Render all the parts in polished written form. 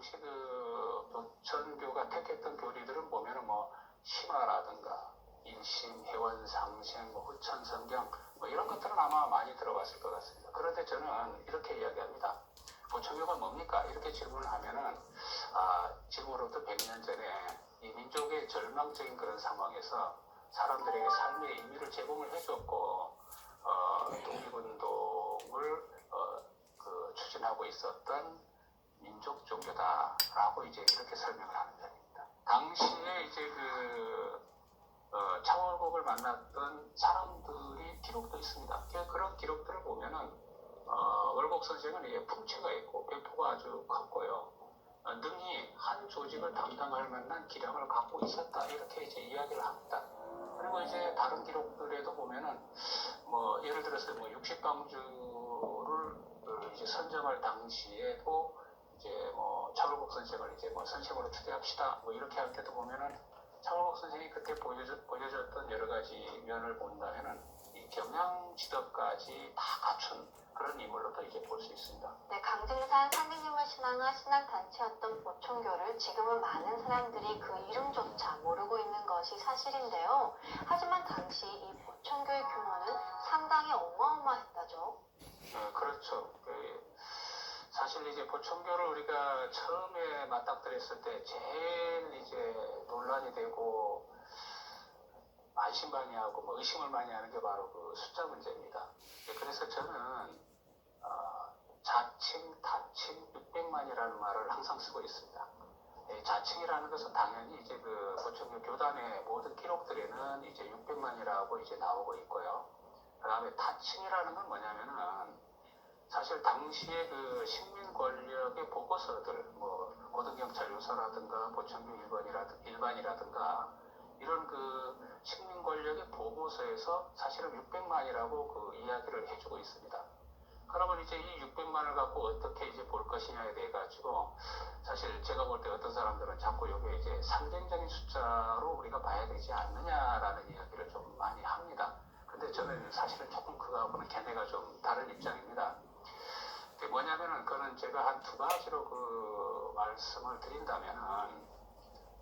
당시 그 보천교가 택했던 교리들은 보면은 뭐 심화라든가 일심, 해원상생, 뭐 후천성경 뭐 이런 것들은 아마 많이 들어봤을 것 같습니다. 그런데 저는 이렇게 이야기합니다. 보천교가 뭡니까? 이렇게 질문을 하면은 지금으로부터 100년 전에 이 민족의 절망적인 그런 상황에서 사람들에게 삶의 의미를 제공을 해줬고 독립운동을 추진하고 있었던 민족 종교다라고 이제 이렇게 설명을 하는 편입니다. 당시에 이제 차월국을 만났던 사람들이 기록도 있습니다. 그런 기록들을 보면은 월곡 선생은 풍채가 있고 배포가 아주 컸고요. 능히 한 조직을 담당할 만한 기량을 갖고 있었다 이렇게 이제 이야기를 합니다. 그리고 이제 다른 기록들에도 보면은 뭐 예를 들어서 뭐 60방주를 이제 선정할 당시에도 이제 뭐 차월국 선생을 이제 뭐 선생으로 추대합시다 뭐 이렇게 할 때도 보면은 차월국 선생이 그때 보여줬던 여러 가지 면을 본다면은 이 경양지덕까지 다 갖춘 그런 인물로도 이제 볼 수 있습니다. 네, 강증산 선생님을 신앙한 신앙단체였던 보천교를 지금은 많은 사람들이 그 이름조차 모르고 있는 것이 사실인데요. 하지만 당시 이 보천교의 규모는 상당히 어마어마했다죠. 네, 그렇죠. 사실 이제 보천교를 우리가 처음에 맞닥뜨렸을 때 제일 이제 논란이 되고 반신반의하고 뭐 의심을 많이 하는 게 바로 그 숫자 문제입니다. 그래서 저는 자칭, 타칭 600만이라는 말을 항상 쓰고 있습니다. 자칭이라는 것은 당연히 이제 그 보천교 교단의 모든 기록들에는 이제 600만이라고 이제 나오고 있고요. 그 다음에 타칭이라는 건 뭐냐면은 사실 당시에 그 식민 권력의 보고서들, 뭐 고등경찰 요서라든가 보천교 일반이라든가 이런 그 식민 권력의 보고서에서 사실은 600만이라고 그 이야기를 해주고 있습니다. 그러면 이제 이 600만을 갖고 어떻게 이제 볼 것이냐에 대해 가지고 사실 제가 볼 때 어떤 사람들은 자꾸 이게 이제 상징적인 숫자로 우리가 봐야 되지 않느냐라는 이야기를 좀 많이 합니다. 근데 저는 사실은 조금 그거하고는 견해가 좀 다른 입장입니다. 그게 뭐냐면은 그거는 제가 한 두 가지로 그 말씀을 드린다면은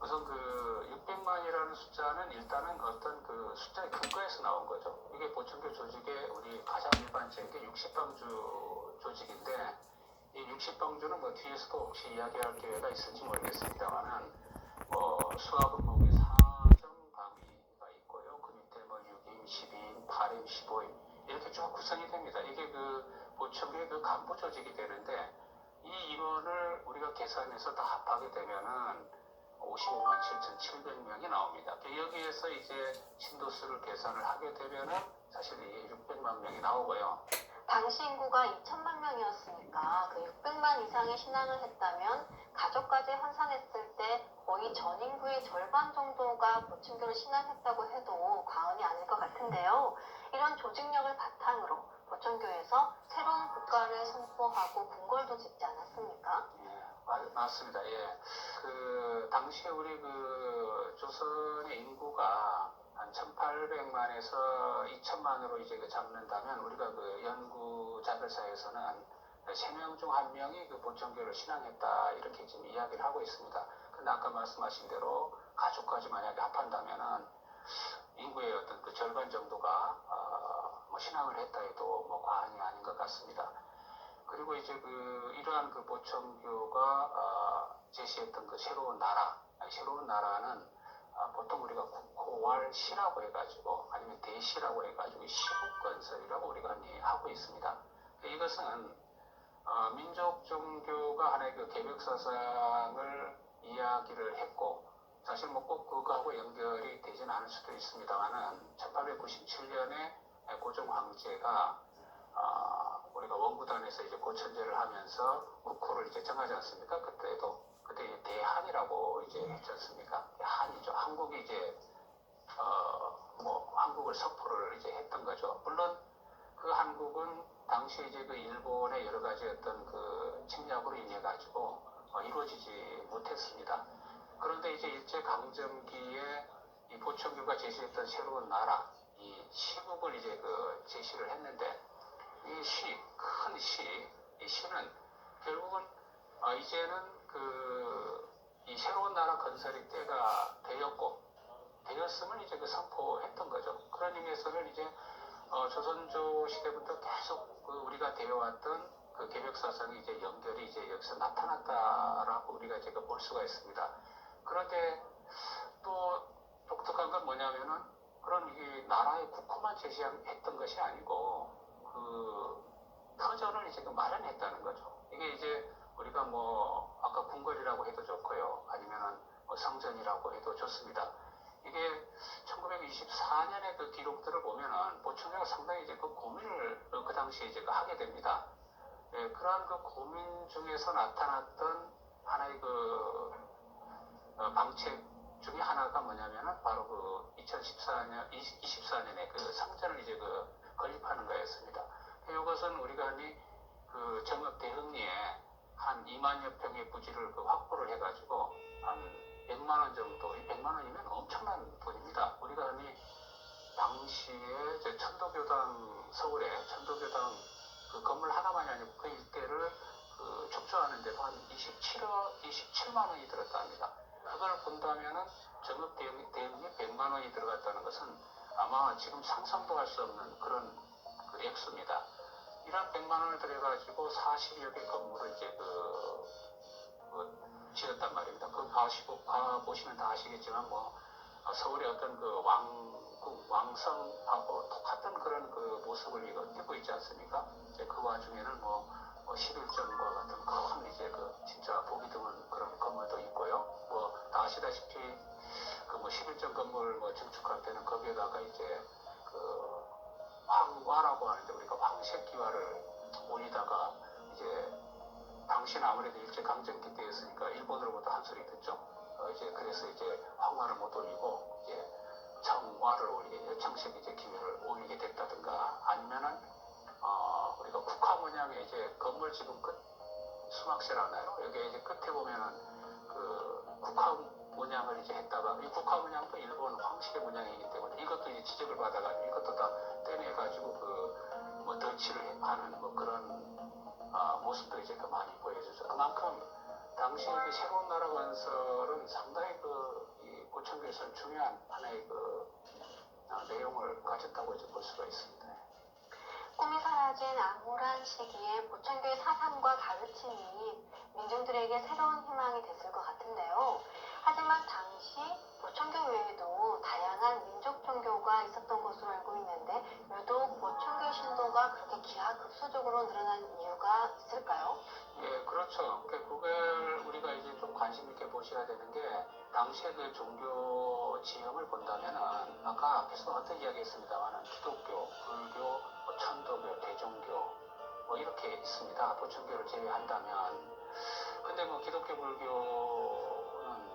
우선 그 600만이라는 숫자는 일단은 어떤 그 숫자의 근거에서 나온 거죠. 이게 보천교 조직의 우리 가장 일반적인 게 60방주 조직인데 이 60방주는 뭐 뒤에서도 혹시 이야기할 기회가 있을지 모르겠습니다만은 뭐 수화군목의 4정 방위가 있고요. 그 밑에 뭐 6임, 10임, 8임, 15임 이렇게 쭉 구성이 됩니다. 이게 그 보천교의 그 간부 조직이 되는데 이 인원을 우리가 계산해서 다 합하게 되면은 55만 7,700명이 나옵니다. 여기에서 이제 신도수를 계산을 하게 되면은 사실 이게 600만 명이 나오고요. 당시 인구가 2천만 명이었으니까 그 600만 이상의 신앙을 했다면 가족까지 환산했을 때 거의 전 인구의 절반 정도가 보천교를 신앙했다고 해도 과언이 아닐 것 같은데요. 이런 조직력을 바탕으로 보천교에서 새로운 국가를 선포하고 궁궐도 짓지 않았습니까? 맞습니다. 예. 그 당시에 우리 그 조선의 인구가 한 1,800만에서 2,000만으로 이제 잡는다면 우리가 그 연구자들사이에서는 3명 중 1명이 그 보천교를 신앙했다 이렇게 지금 이야기를 하고 있습니다. 근데 아까 말씀하신 대로 가족까지 만약에 합한다면은 인구의 어떤 그 절반 정도가 뭐 신앙을 했다 해도 뭐 과언이 아닌 것 같습니다. 그리고 이제 이러한 그 보천교가 제시했던 그 새로운 나라는 보통 우리가 국호왈시라고 해가지고 아니면 대시라고 해가지고 시국건설이라고 우리가 하고 있습니다. 이것은 민족 종교가 하나의 그 개벽사상을 이야기를 했고 사실 뭐 꼭 그거하고 연결이 되진 않을 수도 있습니다만은 1897년에 고종 황제가 우리가 원구단에서 이제 고천제를 하면서 국호를 이제 정하지 않습니까? 그때 대한이라고 이제 했지 않습니까? 한이죠. 한국이 이제 뭐 한국을 선포를 이제 했던 거죠. 물론 그 한국은 당시 이제 그 일본의 여러 가지 어떤 그 침략으로 인해 가지고 이루어지지 못했습니다. 그런데 이제 일제 강점기에 이 보천교가 제시했던 새로운 나라, 이 시국을 이제 그 제시를 했는데 이 시는 결국은 이제는 이 새로운 나라 건설의 때가 되었음을 이제 그 선포했던 거죠. 그런 의미에서는 이제 조선조 시대부터 계속 우리가 되어왔던 그 개벽 사상이 이제 연결이 이제 여기서 나타났다라고 우리가 이제 볼 수가 있습니다. 그런데 또 독특한 건 뭐냐면은 그런 이게 나라의 국호만 제시했던 것이 아니고 터전을 이제 마련했다는 거죠. 이게 이제 우리가 뭐 아까 궁궐이라고 해도 좋고요, 아니면은 뭐 성전이라고 해도 좋습니다. 이게 1924년의 그 기록들을 보면은 보충제가 상당히 이제 그 고민을 그 당시에 이제 하게 됩니다. 예, 그러한 그 고민 중에서 나타났던 하나의 방책 중에 하나가 뭐냐면은 바로 24년에 그 성전을 이제 건립하는 거였습니다. 이것은 우리가 정읍 대흥리에 한 2만여 평의 부지를 확보를 해가지고 한 100만 원 정도, 이 100만 원이면 엄청난 돈입니다. 우리가 당시에 서울에 천도교당 그 건물 하나만이 아니고 그 일대를 축소하는데 한 27만 원이 들었다 합니다. 그걸 본다면은 정읍 대응에 100만 원이 들어갔다는 것은 아마 지금 상상도 할 수 없는 그런 액수입니다. 이런 100만 원을 들여가지고 40여 개 건물을 이제 지었단 말입니다. 가보시면 다 아시겠지만 서울의 어떤 왕성하고 똑같은 그런 모습을 띠고 있지 않습니까? 이제 그 와중에는 11점과 같은 큰 이제 진짜 보기 드문 그런 건물도 있고요. 다 아시다시피 11점 건물 증축할 때는 거기에다가 이제 황화라고 하는데 우리가 황색기와를 올리다가 이제 당시는 아무래도 일제강점기 때였으니까 일본으로부터 한 소리 듣죠. 그래서 이제 황화를 못 올리고 이제 정화를 올리게, 정식 이제 기회를 올리게 됐다든가, 아니면은 우리가 국화 문양의 이제 건물 지붕 끝 수막실 하나요? 여기 이제 끝에 보면은 국화 문양을 이제 했다가, 이 국화 문양도 일본 황실의 문양이기 때문에 이것도 이제 지적을 받아가지고 이것도 다 떼내가지고 덧칠을 하는 그런 모습도 이제 많이 보여주죠. 그만큼 당시 새로운 나라 건설은 상당히 이 보청교에서는 중요한 하나의 내용을 가졌다고 이제 볼 수가 있습니다. 꿈이 사라진 암울한 시기에 보청교의 사상과 가르침이 민중들에게 새로운 희망이 됐을 것 같은데요. 하지만 당시 보청교 외에도 다양한 민족 종교가 있었던 것으로 알고 있는데 유독 보청교 신도가 그렇게 기하급수적으로 늘어난 이유가 있을까요? 예, 그렇죠. 그걸 우리가 이제 좀 관심 있게 보셔야 되는 게, 당시의 그 종교 지형을 본다면은 아까 앞에서 어떤 이야기했습니다만은 기독교, 불교, 천도교, 대종교 이렇게 있습니다. 보청교를 제외한다면. 근데 기독교, 불교는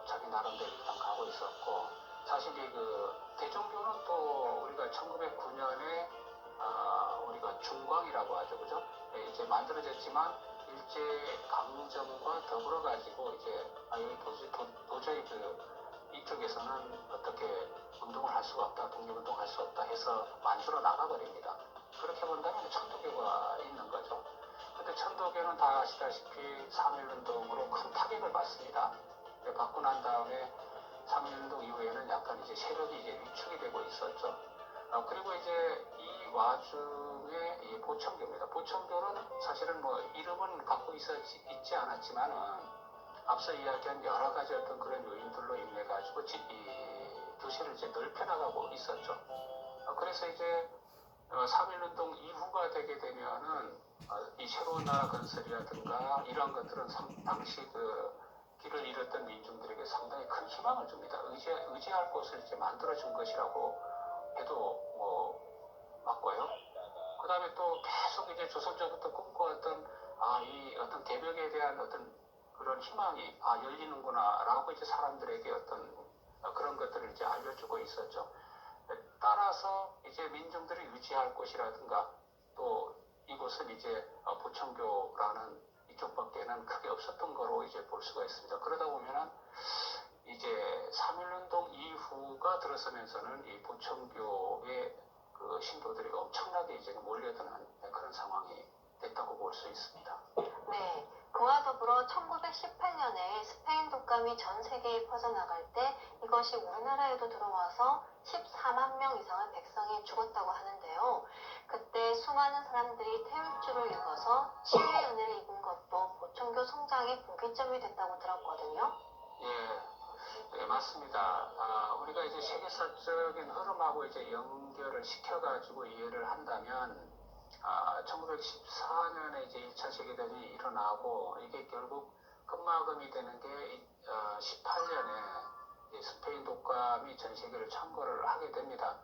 자기 나름대로 일단 가고 있었고, 사실 대종교는 또 우리가 1909년에 우리가 중광이라고 하죠, 그죠? 네, 이제 만들어졌지만 일제 강점과 더불어 가지고 이제 도저히 이쪽에서는 어떻게 운동을 할 수가 없다, 독립운동을 할 수 없다 해서 만들어 나가버립니다. 그렇게 본다면 천도교가 있는 거죠. 근데 천도교는 다 아시다시피 3.1운동으로 큰 타격을 받습니다. 받고 난 다음에 3.1운동 이후에는 약간 이제 세력이 이제 위축이 되고 있었죠. 그리고 이제 이 와중에 이 보청교입니다. 보청교는 사실은 이름은 갖고 있지 않았지만은 앞서 이야기한 여러 가지 어떤 그런 요인들로 인해 가지고 이 교실을 이제 넓혀나가고 있었죠. 그래서 이제 3.1운동 이후가 되게 되면은 이 새로운 나라 건설이라든가 이러한 것들은 당시 길을 잃었던 민중들에게 상당히 큰 희망을 줍니다. 의지할 곳을 이제 만들어준 것이라고 해도 맞고요. 그 다음에 또 계속 이제 조선조부터 꿈꿔왔던 이 어떤 개벽에 대한 어떤 그런 희망이 열리는구나라고 이제 사람들에게 어떤 그런 것들을 이제 알려주고 있었죠. 따라서 이제 민중들이 유지할 곳이라든가 또 이곳은 이제 보청교라는 이쪽밖에는 크게 없었던 거로 이제 볼 수가 있습니다. 그러다 보면은 이제 3.1운동 이후가 들어서면서는 이 보청교의 신도들이 엄청나게 이제 몰려드는 그런 상황이 됐다고 볼 수 있습니다. 네, 그와 더불어 1918년에 스페인 독감이 전 세계에 퍼져나갈 때 이것이 우리나라에도 들어와서 14만 명 이상의 백성이 죽었다고 하는데요. 그때 수많은 사람들이 태울주를 읽어서 치유의 은혜를 입은 것도 보청교 성장의 분기점이 됐다고 들었거든요. 네, 맞습니다. 우리가 이제 세계사적인 흐름하고 이제 연결을 시켜가지고 이해를 한다면, 1914년에 이제 1차 세계대전이 일어나고, 이게 결국 끝마감이 되는 게 18년에 스페인 독감이 전 세계를 창궐을 하게 됩니다.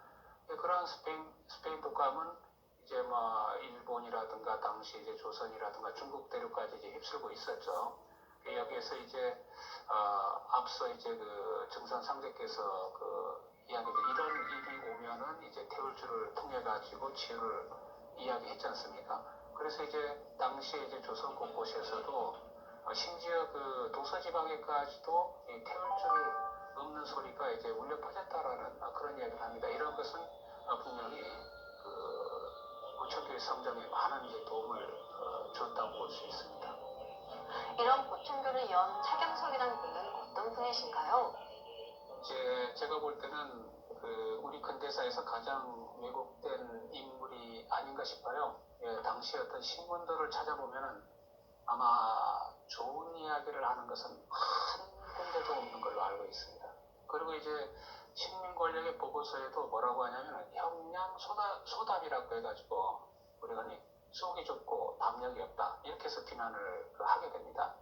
그런 스페인 독감은 이제 뭐 일본이라든가 당시 이제 조선이라든가 중국 대륙까지 이제 휩쓸고 있었죠. 여기에서 이제 앞서 이제 그 정선 상제께서 그 이야기 이런 일이 오면은 이제 태울주를 통해 가지고 치유를 이야기했지 않습니까? 그래서 이제 당시에 이제 조선 곳곳에서도 심지어 그 도서지방에까지도 이 태울주를 읊는 소리가 이제 울려 퍼졌다라는 그런 이야기를 합니다. 이런 것은 분명히 그 보청교의 성장에 많은 이제 도움을 줬다고 볼 수 있습니다. 이런 보청교를 연 차경석이라는 분은 어떤 분이신가요? 제가 볼 때는 그 우리 근대사에서 가장 왜곡된 인물이 아닌가 싶어요. 당시 어떤 신문들을 찾아보면은 아마 좋은 이야기를 하는 것은 한 군데도 없는 걸로 알고 있습니다. 그리고 이제 식민 권력의 보고서에도 뭐라고 하냐면 형량 소답이라고 해가지고 우리가 속이 좁고 담력이 없다 이렇게 해서 비난을 하게 됩니다.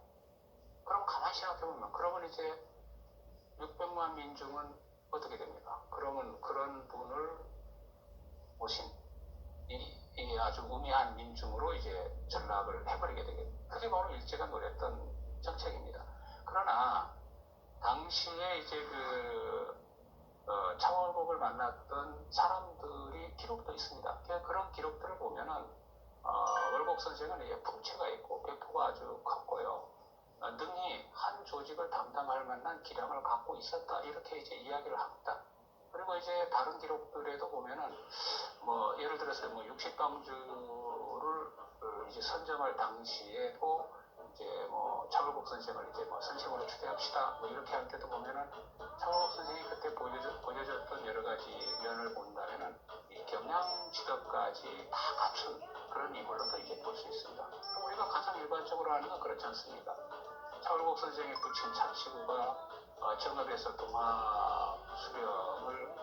그럼 가만히 생각해보면 그러면 이제 600만 민중은 어떻게 됩니까? 그러면 그런 분을 모신 이 아주 우매한 민중으로 이제 전락을 해버리게 되겠죠. 그게 바로 일제가 노렸던 정책입니다. 그러나 당시에 이제 창월곡을 만났던 사람들이 기록도 있습니다. 그런 기록들을 보면은 월곡 선생은 풍채가 있고 배포가 아주 컸고요. 능히 한 조직을 담당할 만한 기량을 갖고 있었다 이렇게 이제 이야기를 합니다. 그리고 이제 다른 기록들에도 보면은 뭐 예를 들어서 뭐 60방주를 이제 선정할 당시에도 이제 뭐 창월곡 선생을 이제 뭐 선생으로 추대합시다 뭐 이렇게 할 때도 보면은 창월곡 선생이 그때 보여줬던 여러 가지 면을 본다면은 이 경량 지덕까지 다 갖춘 그런 인물로도 이제 볼 수 있습니다. 우리가 가장 일반적으로 아는 건 그렇지 않습니까? 창월곡 선생의 부친 차치구가 정읍에서 동화 수령을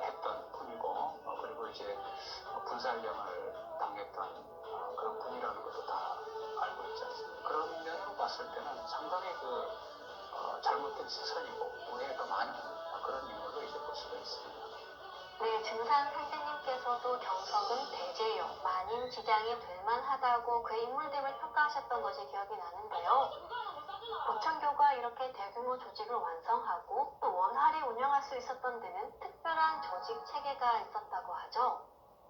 했던 분이고 그리고 이제 군살령을 당했던 그런 분이라는 것도 다 알고 있지 않습니까? 그런 면으로 봤을 때는 상당히 잘못된 시선이고 오해가 많은 그런 인물로 이제 볼 수가 있습니다. 네, 증산 상제님께서도 경석은 대제요, 만인 지장이 될 만하다고 그 인물됨을 평가하셨던 것이 기억이 나는데요. 보청교가 이렇게 대규모 조직을 완성하고 또 원활히 운영할 수 있었던 데는 특별한 조직 체계가 있었다고 하죠.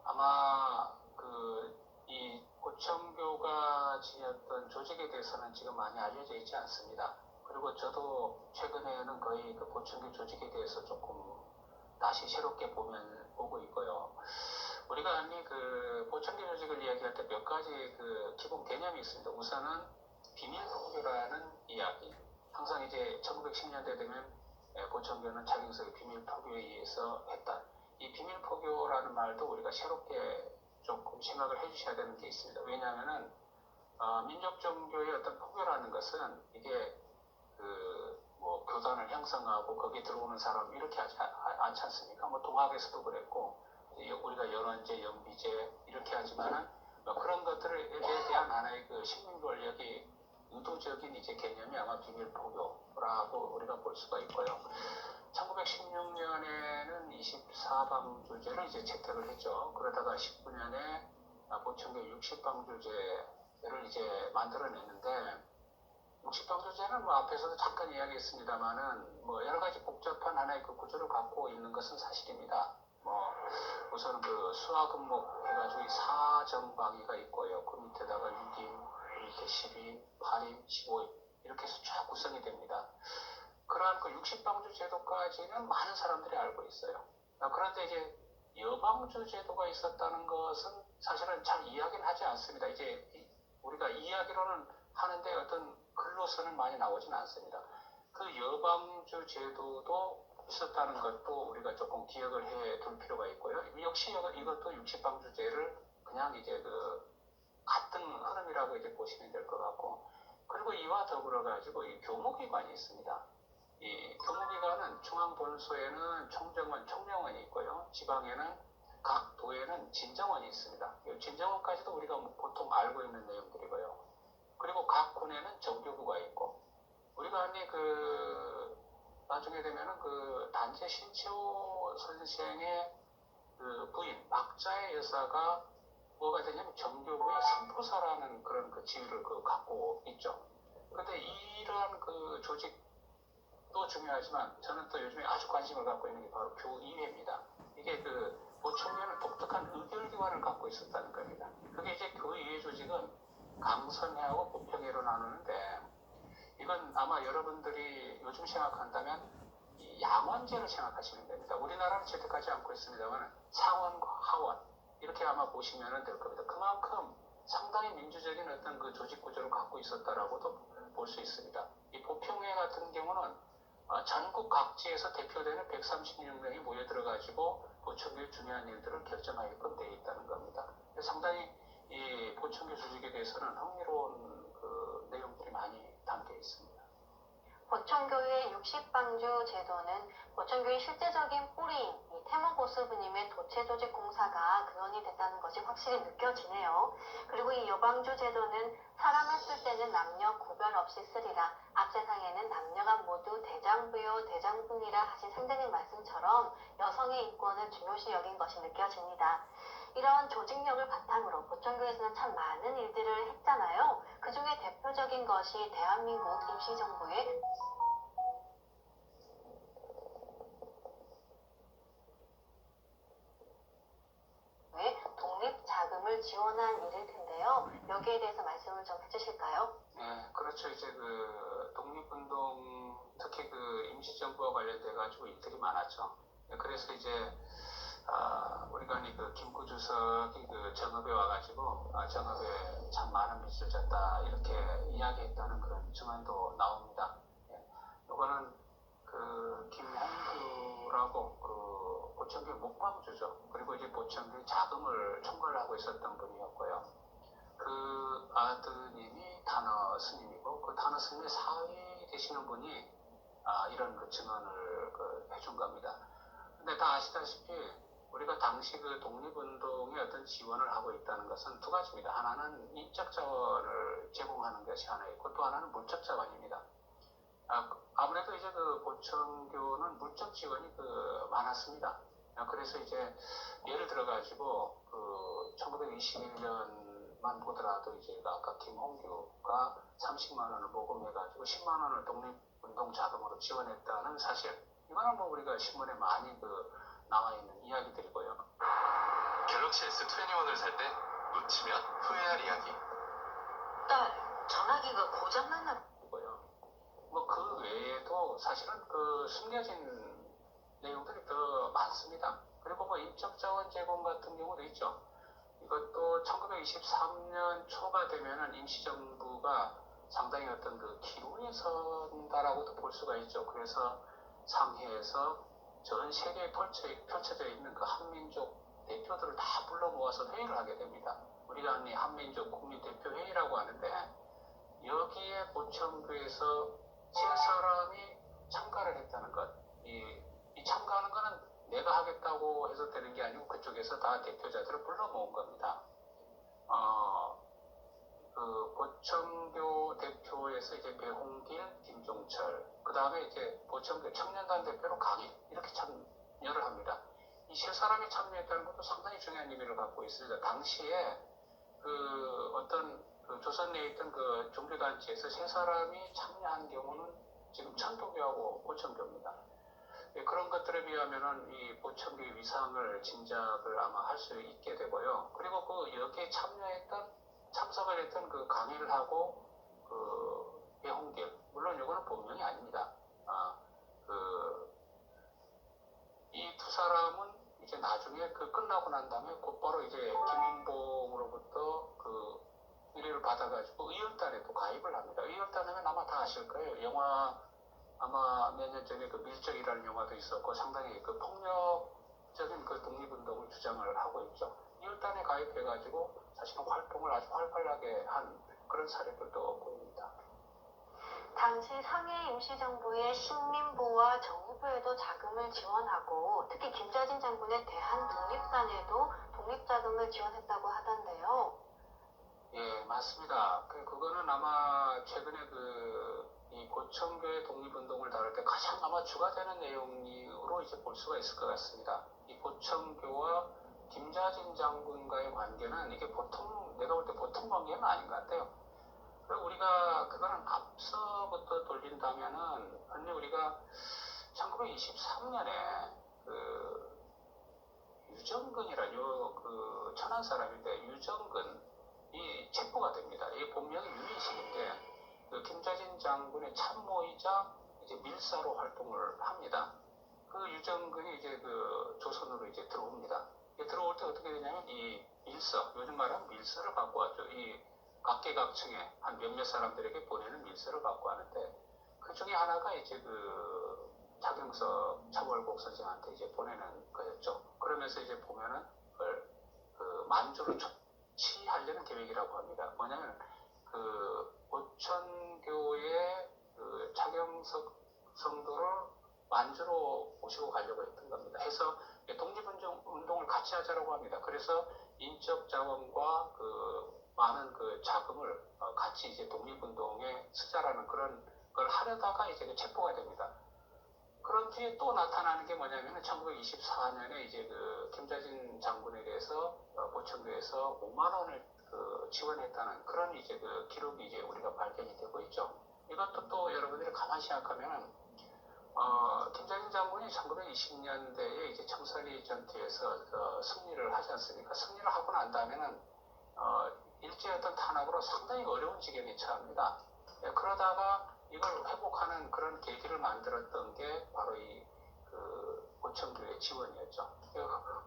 아마 이 보청교가 지녔던 조직에 대해서는 지금 많이 알려져 있지 않습니다. 그리고 저도 최근에는 거의 그 보청교 조직에 대해서 조금 다시 새롭게 보고 있고요. 우리가 아니 보청교 조직을 이야기할 때 몇 가지 기본 개념이 있습니다. 우선은 비밀포교라는 이야기. 항상 이제 1910년대 되면 보청교는 차경석의 비밀포교에 의해서 했다. 이 비밀포교라는 말도 우리가 새롭게 조금 생각을 해주셔야 되는 게 있습니다. 왜냐하면은 민족종교의 어떤 포교라는 것은 이게 뭐 교단을 형성하고 거기에 들어오는 사람 이렇게 하지 않지 않습니까? 뭐 동학에서도 그랬고 우리가 연원제, 연비제 이렇게 하지만은 그런 것들에 대한 하나의 식민 권력이 의도적인 이제 개념이 아마 비밀포교라고 우리가 볼 수가 있고요. 1916년에는 24방주제를 이제 채택을 했죠. 그러다가 19년에 보청교 60방주제를 이제 만들어냈는데 60방주제는 뭐 앞에서도 잠깐 이야기했습니다만은 뭐 여러 가지 복잡한 하나의 구조를 갖고 있는 것은 사실입니다. 뭐 우선 수화금목 해가지고 4정방위가 있고요. 그 밑에다가 6임, 그 밑에 10임, 8임, 15임 이렇게 해서 쭉 구성이 됩니다. 그러한 60방주 제도까지는 많은 사람들이 알고 있어요. 그런데 이제 여방주 제도가 있었다는 것은 사실은 잘 이야기는 하지 않습니다. 이제 우리가 이야기로는 하는데 어떤 글로서는 많이 나오진 않습니다. 그 여방주 제도도 있었다는 것도 우리가 조금 기억을 해 둘 필요가 있고요. 역시 이것도 육식방주제를 그냥 이제 그 같은 흐름이라고 이제 보시면 될 것 같고, 그리고 이와 더불어 가지고 이 교무기관이 있습니다. 이 교무기관은 중앙본소에는 총정원, 총령원이 있고요. 지방에는 각 도에는 진정원이 있습니다. 진정원까지도 우리가 보통 알고 있는 내용들이고요. 그리고 각 군에는 정교부가 있고, 우리가 아니 나중에 되면은 그 단체 신채호 선생의 그 부인 박자의 여사가 뭐가 되냐면 정교부의 선포사라는 그런 그 지위를 갖고 있죠. 그런데 이러한 그 조직도 중요하지만 저는 또 요즘에 아주 관심을 갖고 있는 게 바로 교의회입니다. 이게 그 보청교회는 독특한 의결기관을 갖고 있었다는 겁니다. 그게 이제 교의회 조직은 강선회하고 부평회로 나누는데, 이건 아마 여러분들이 요즘 생각한다면 이 양원제를 생각하시면 됩니다. 우리나라는 채택하지 않고 있습니다만 상원과 하원 이렇게 아마 보시면 될 겁니다. 그만큼 상당히 민주적인 어떤 그 조직 구조를 갖고 있었다라고도 볼 수 있습니다. 이 보평회 같은 경우는 전국 각지에서 대표되는 136명이 모여들어가지고 보청교의 중요한 일들을 결정하게끔 되어 있다는 겁니다. 상당히 이 보청교 조직에 대해서는 흥미로운 그 내용들이 많이 담겨 있습니다. 보청교의 육식방주 제도는 보청교의 실제적인 뿌리인 이 태모보스부님의 도체조직 공사가 근원이 됐다는 것이 확실히 느껴지네요. 그리고 이 여방주 제도는 사람을 쓸 때는 남녀 구별 없이 쓰리라, 앞세상에는 남녀가 모두 대장부요 대장군이라 하신 상대님 말씀처럼 여성의 인권을 중요시 여긴 것이 느껴집니다. 이러한 조직력을 바탕으로 보청교에서는 참 많은 일들을 했잖아요. 그 중에 대표적인 것이 대한민국 임시정부의 독립자금을 지원한 일일 텐데요. 여기에 대해서 말씀을 좀 해주실까요? 네, 그렇죠. 이제 그 독립운동, 특히 그 임시정부와 관련돼 가지고 일들이 많았죠. 그래서 이제 우리가 그 김구 주석이 그 정읍에 와가지고 정읍에 참 많은 빚을 졌다 이렇게 이야기했다는 그런 증언도 나옵니다. 이거는 그 김홍규라고 그 보청교 목방주죠. 그리고 이제 보청교 자금을 총괄을 하고 있었던 분이었고요. 그 아드님이 단어 스님이고, 그 단어 스님의 사위 되시는 분이 이런 그 증언을 해준 겁니다. 근데 다 아시다시피 우리가 당시 그 독립운동에 어떤 지원을 하고 있다는 것은 두 가지입니다. 하나는 인적 자원을 제공하는 것이 하나 있고, 또 하나는 물적 자원입니다. 아무래도 이제 그 보청교는 물적 지원이 많았습니다. 그래서 이제 예를 들어 가지고 그 1921년만 보더라도 이제 아까 김홍규가 30만 원을 모금해 가지고 10만 원을 독립운동 자금으로 지원했다는 사실, 이거는 뭐 우리가 신문에 많이 나와 있는 이야기들이고요. 갤럭시 S21을 살 때 놓치면 후회할 이야기. 딸, 전화기가 고장났나? 뭐 그 외에도 사실은 숨겨진 내용들이 더 많습니다. 그리고 뭐 인적 자원 제공 같은 경우도 있죠. 이것도 1923년 초가 되면은 임시정부가 상당히 어떤 그 기운에 선다라고도 볼 수가 있죠. 그래서 상해에서 전 세계에 펼쳐져 있는 그 한민족 대표들을 다 불러 모아서 회의를 하게 됩니다. 우리가 한민족 국민대표회의라고 하는데, 여기에 보청교에서 세 사람이 참가를 했다는 것. 이 참가하는 거는 내가 하겠다고 해서 되는 게 아니고 그쪽에서 다 대표자들을 불러 모은 겁니다. 그 보청교 대표에서 이제 배홍길, 김종철, 그 다음에 이제 보청교 청년단 대표로 강일, 이렇게 참여를 합니다. 이 세 사람이 참여했다는 것도 상당히 중요한 의미를 갖고 있습니다. 당시에 어떤 조선 내에 있던 그 종교단체에서 세 사람이 참여한 경우는 지금 천도교하고 보청교입니다. 그런 것들에 비하면은 이 보청교의 위상을 짐작을 아마 할 수 있게 되고요. 그리고 여기에 참석을 했던 그 강일하고 배홍길, 물론 이거는 본명이 아닙니다. 이 두 사람은 이제 나중에 끝나고 난 다음에 곧바로 이제 김은봉으로부터 의뢰를 기회를 받아가지고 의열단에 또 가입을 합니다. 의열단하면 아마 다 아실 거예요. 영화 아마 몇 년 전에 그 밀정이라는 영화도 있었고 상당히 그 폭력적인 그 독립운동을 주장을 하고 있죠. 의열단에 가입해가지고 사실은 활동을 아주 활발하게 한 그런 사례들도 보입니다. 당시 상해 임시정부의 식민부와 정부에도 자금을 지원하고 특히 김자진 장군의 대한독립단에도 독립자금을 지원했다고 하던데요. 예, 맞습니다. 그거는 아마 최근에 이 고청교의 독립운동을 다룰 때 가장 아마 주가 되는 내용으로 이제 볼 수가 있을 것 같습니다. 이 고청교와 김자진 장군과의 관계는 이게 내가 볼 때 보통 관계는 아닌 것 같아요. 그리고 우리가 그거는 앞서부터 돌린다면은, 언니 우리가 1923년에 유정근이라는 그 천안 사람인데 유정근이 체포가 됩니다. 이게 본명이 유인식인데 그 김자진 장군의 참모이자 이제 밀사로 활동을 합니다. 그 유정근이 이제 그 조선으로 이제 들어옵니다. 들어올 때 어떻게 되냐면 이 밀서, 요즘 말하면 밀서를 갖고 왔죠. 이 각계각층에 한 몇몇 사람들에게 보내는 밀서를 갖고 왔는데 그 중에 하나가 이제 그 차경석 차월복 선생한테 이제 보내는 거였죠. 그러면서 이제 보면은 그걸 그 만주로 초치하려는 계획이라고 합니다. 뭐냐면 그 고천교의 그 차경석 성도를 만주로 모시고 가려고 했던 겁니다. 해서 독립운동을 같이 하자라고 합니다. 그래서 인적 자원과 그 많은 그 자금을 같이 이제 독립운동에 쓰자라는 그런 걸 하려다가 이제 체포가 됩니다. 그런 뒤에 또 나타나는 게 뭐냐면은 1924년에 이제 그 김자진 장군에 대해서 고청교에서 5만 원을 지원했다는 그런 이제 그 기록이 이제 우리가 발견이 되고 있죠. 이것도 또 여러분들이 가만히 생각하면은 김자진 장군이 1920년대에 이제 청산리 전투에서 승리를 하지 않습니까? 승리를 하고 난 다음에는 일제 어떤 탄압으로 상당히 어려운 지경에 처합니다. 그러다가 이걸 회복하는 그런 계기를 만들었던 게 바로 고청교의 지원이었죠.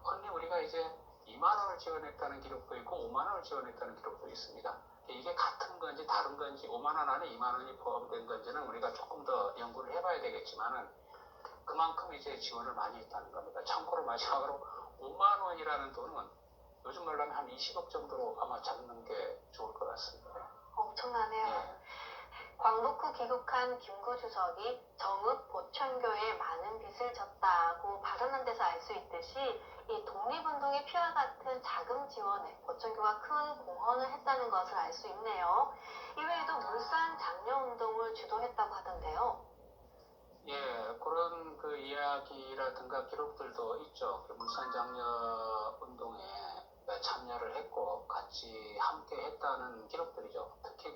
흔히 우리가 이제 2만 원을 지원했다는 기록도 있고 5만 원을 지원했다는 기록도 있습니다. 이게 같은 건지 다른 건지 5만 원 안에 2만 원이 포함된 건지는 우리가 조금 더 연구를 해봐야 되겠지만은 그만큼 이제 지원을 많이 했다는 겁니다. 참고로 마지막으로 5만 원이라는 돈은 요즘 말로 하면 한 20억 정도로 아마 잡는 게 좋을 것 같습니다. 엄청나네요. 네. 광복 후 귀국한 김구 주석이 정읍 고천교에 많은 빚을 졌다고 발언한 데서 알 수 있듯이 이 독립운동의 피와 같은 자금 지원에 고천교가 큰 공헌을 했다는 것을 알 수 있네요. 이외에도 물산 장려운동을 주도했다고 하던데요. 예, 그런 그 이야기라든가 기록들도 있죠. 그 물산 장려 운동에 참여를 했고 같이 함께 했다는 기록들이죠. 특히